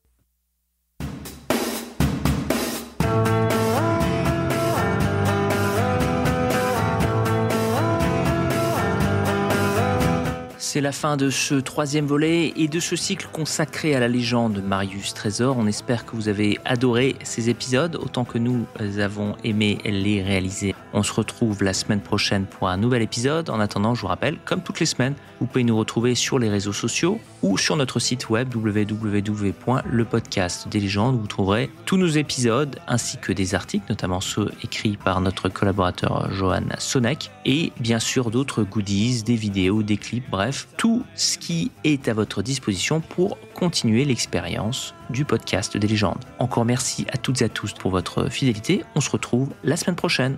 C'est la fin de ce 3e volet et de ce cycle consacré à la légende Marius Trésor. On espère que vous avez adoré ces épisodes autant que nous avons aimé les réaliser. On se retrouve la semaine prochaine pour un nouvel épisode. En attendant, je vous rappelle, comme toutes les semaines, vous pouvez nous retrouver sur les réseaux sociaux ou sur notre site web www.lepodcastdeslégendes où vous trouverez tous nos épisodes ainsi que des articles, notamment ceux écrits par notre collaborateur Johan Sonek et bien sûr d'autres goodies, des vidéos, des clips, bref, tout ce qui est à votre disposition pour continuer l'expérience du podcast des légendes. Encore merci à toutes et à tous pour votre fidélité. On se retrouve la semaine prochaine.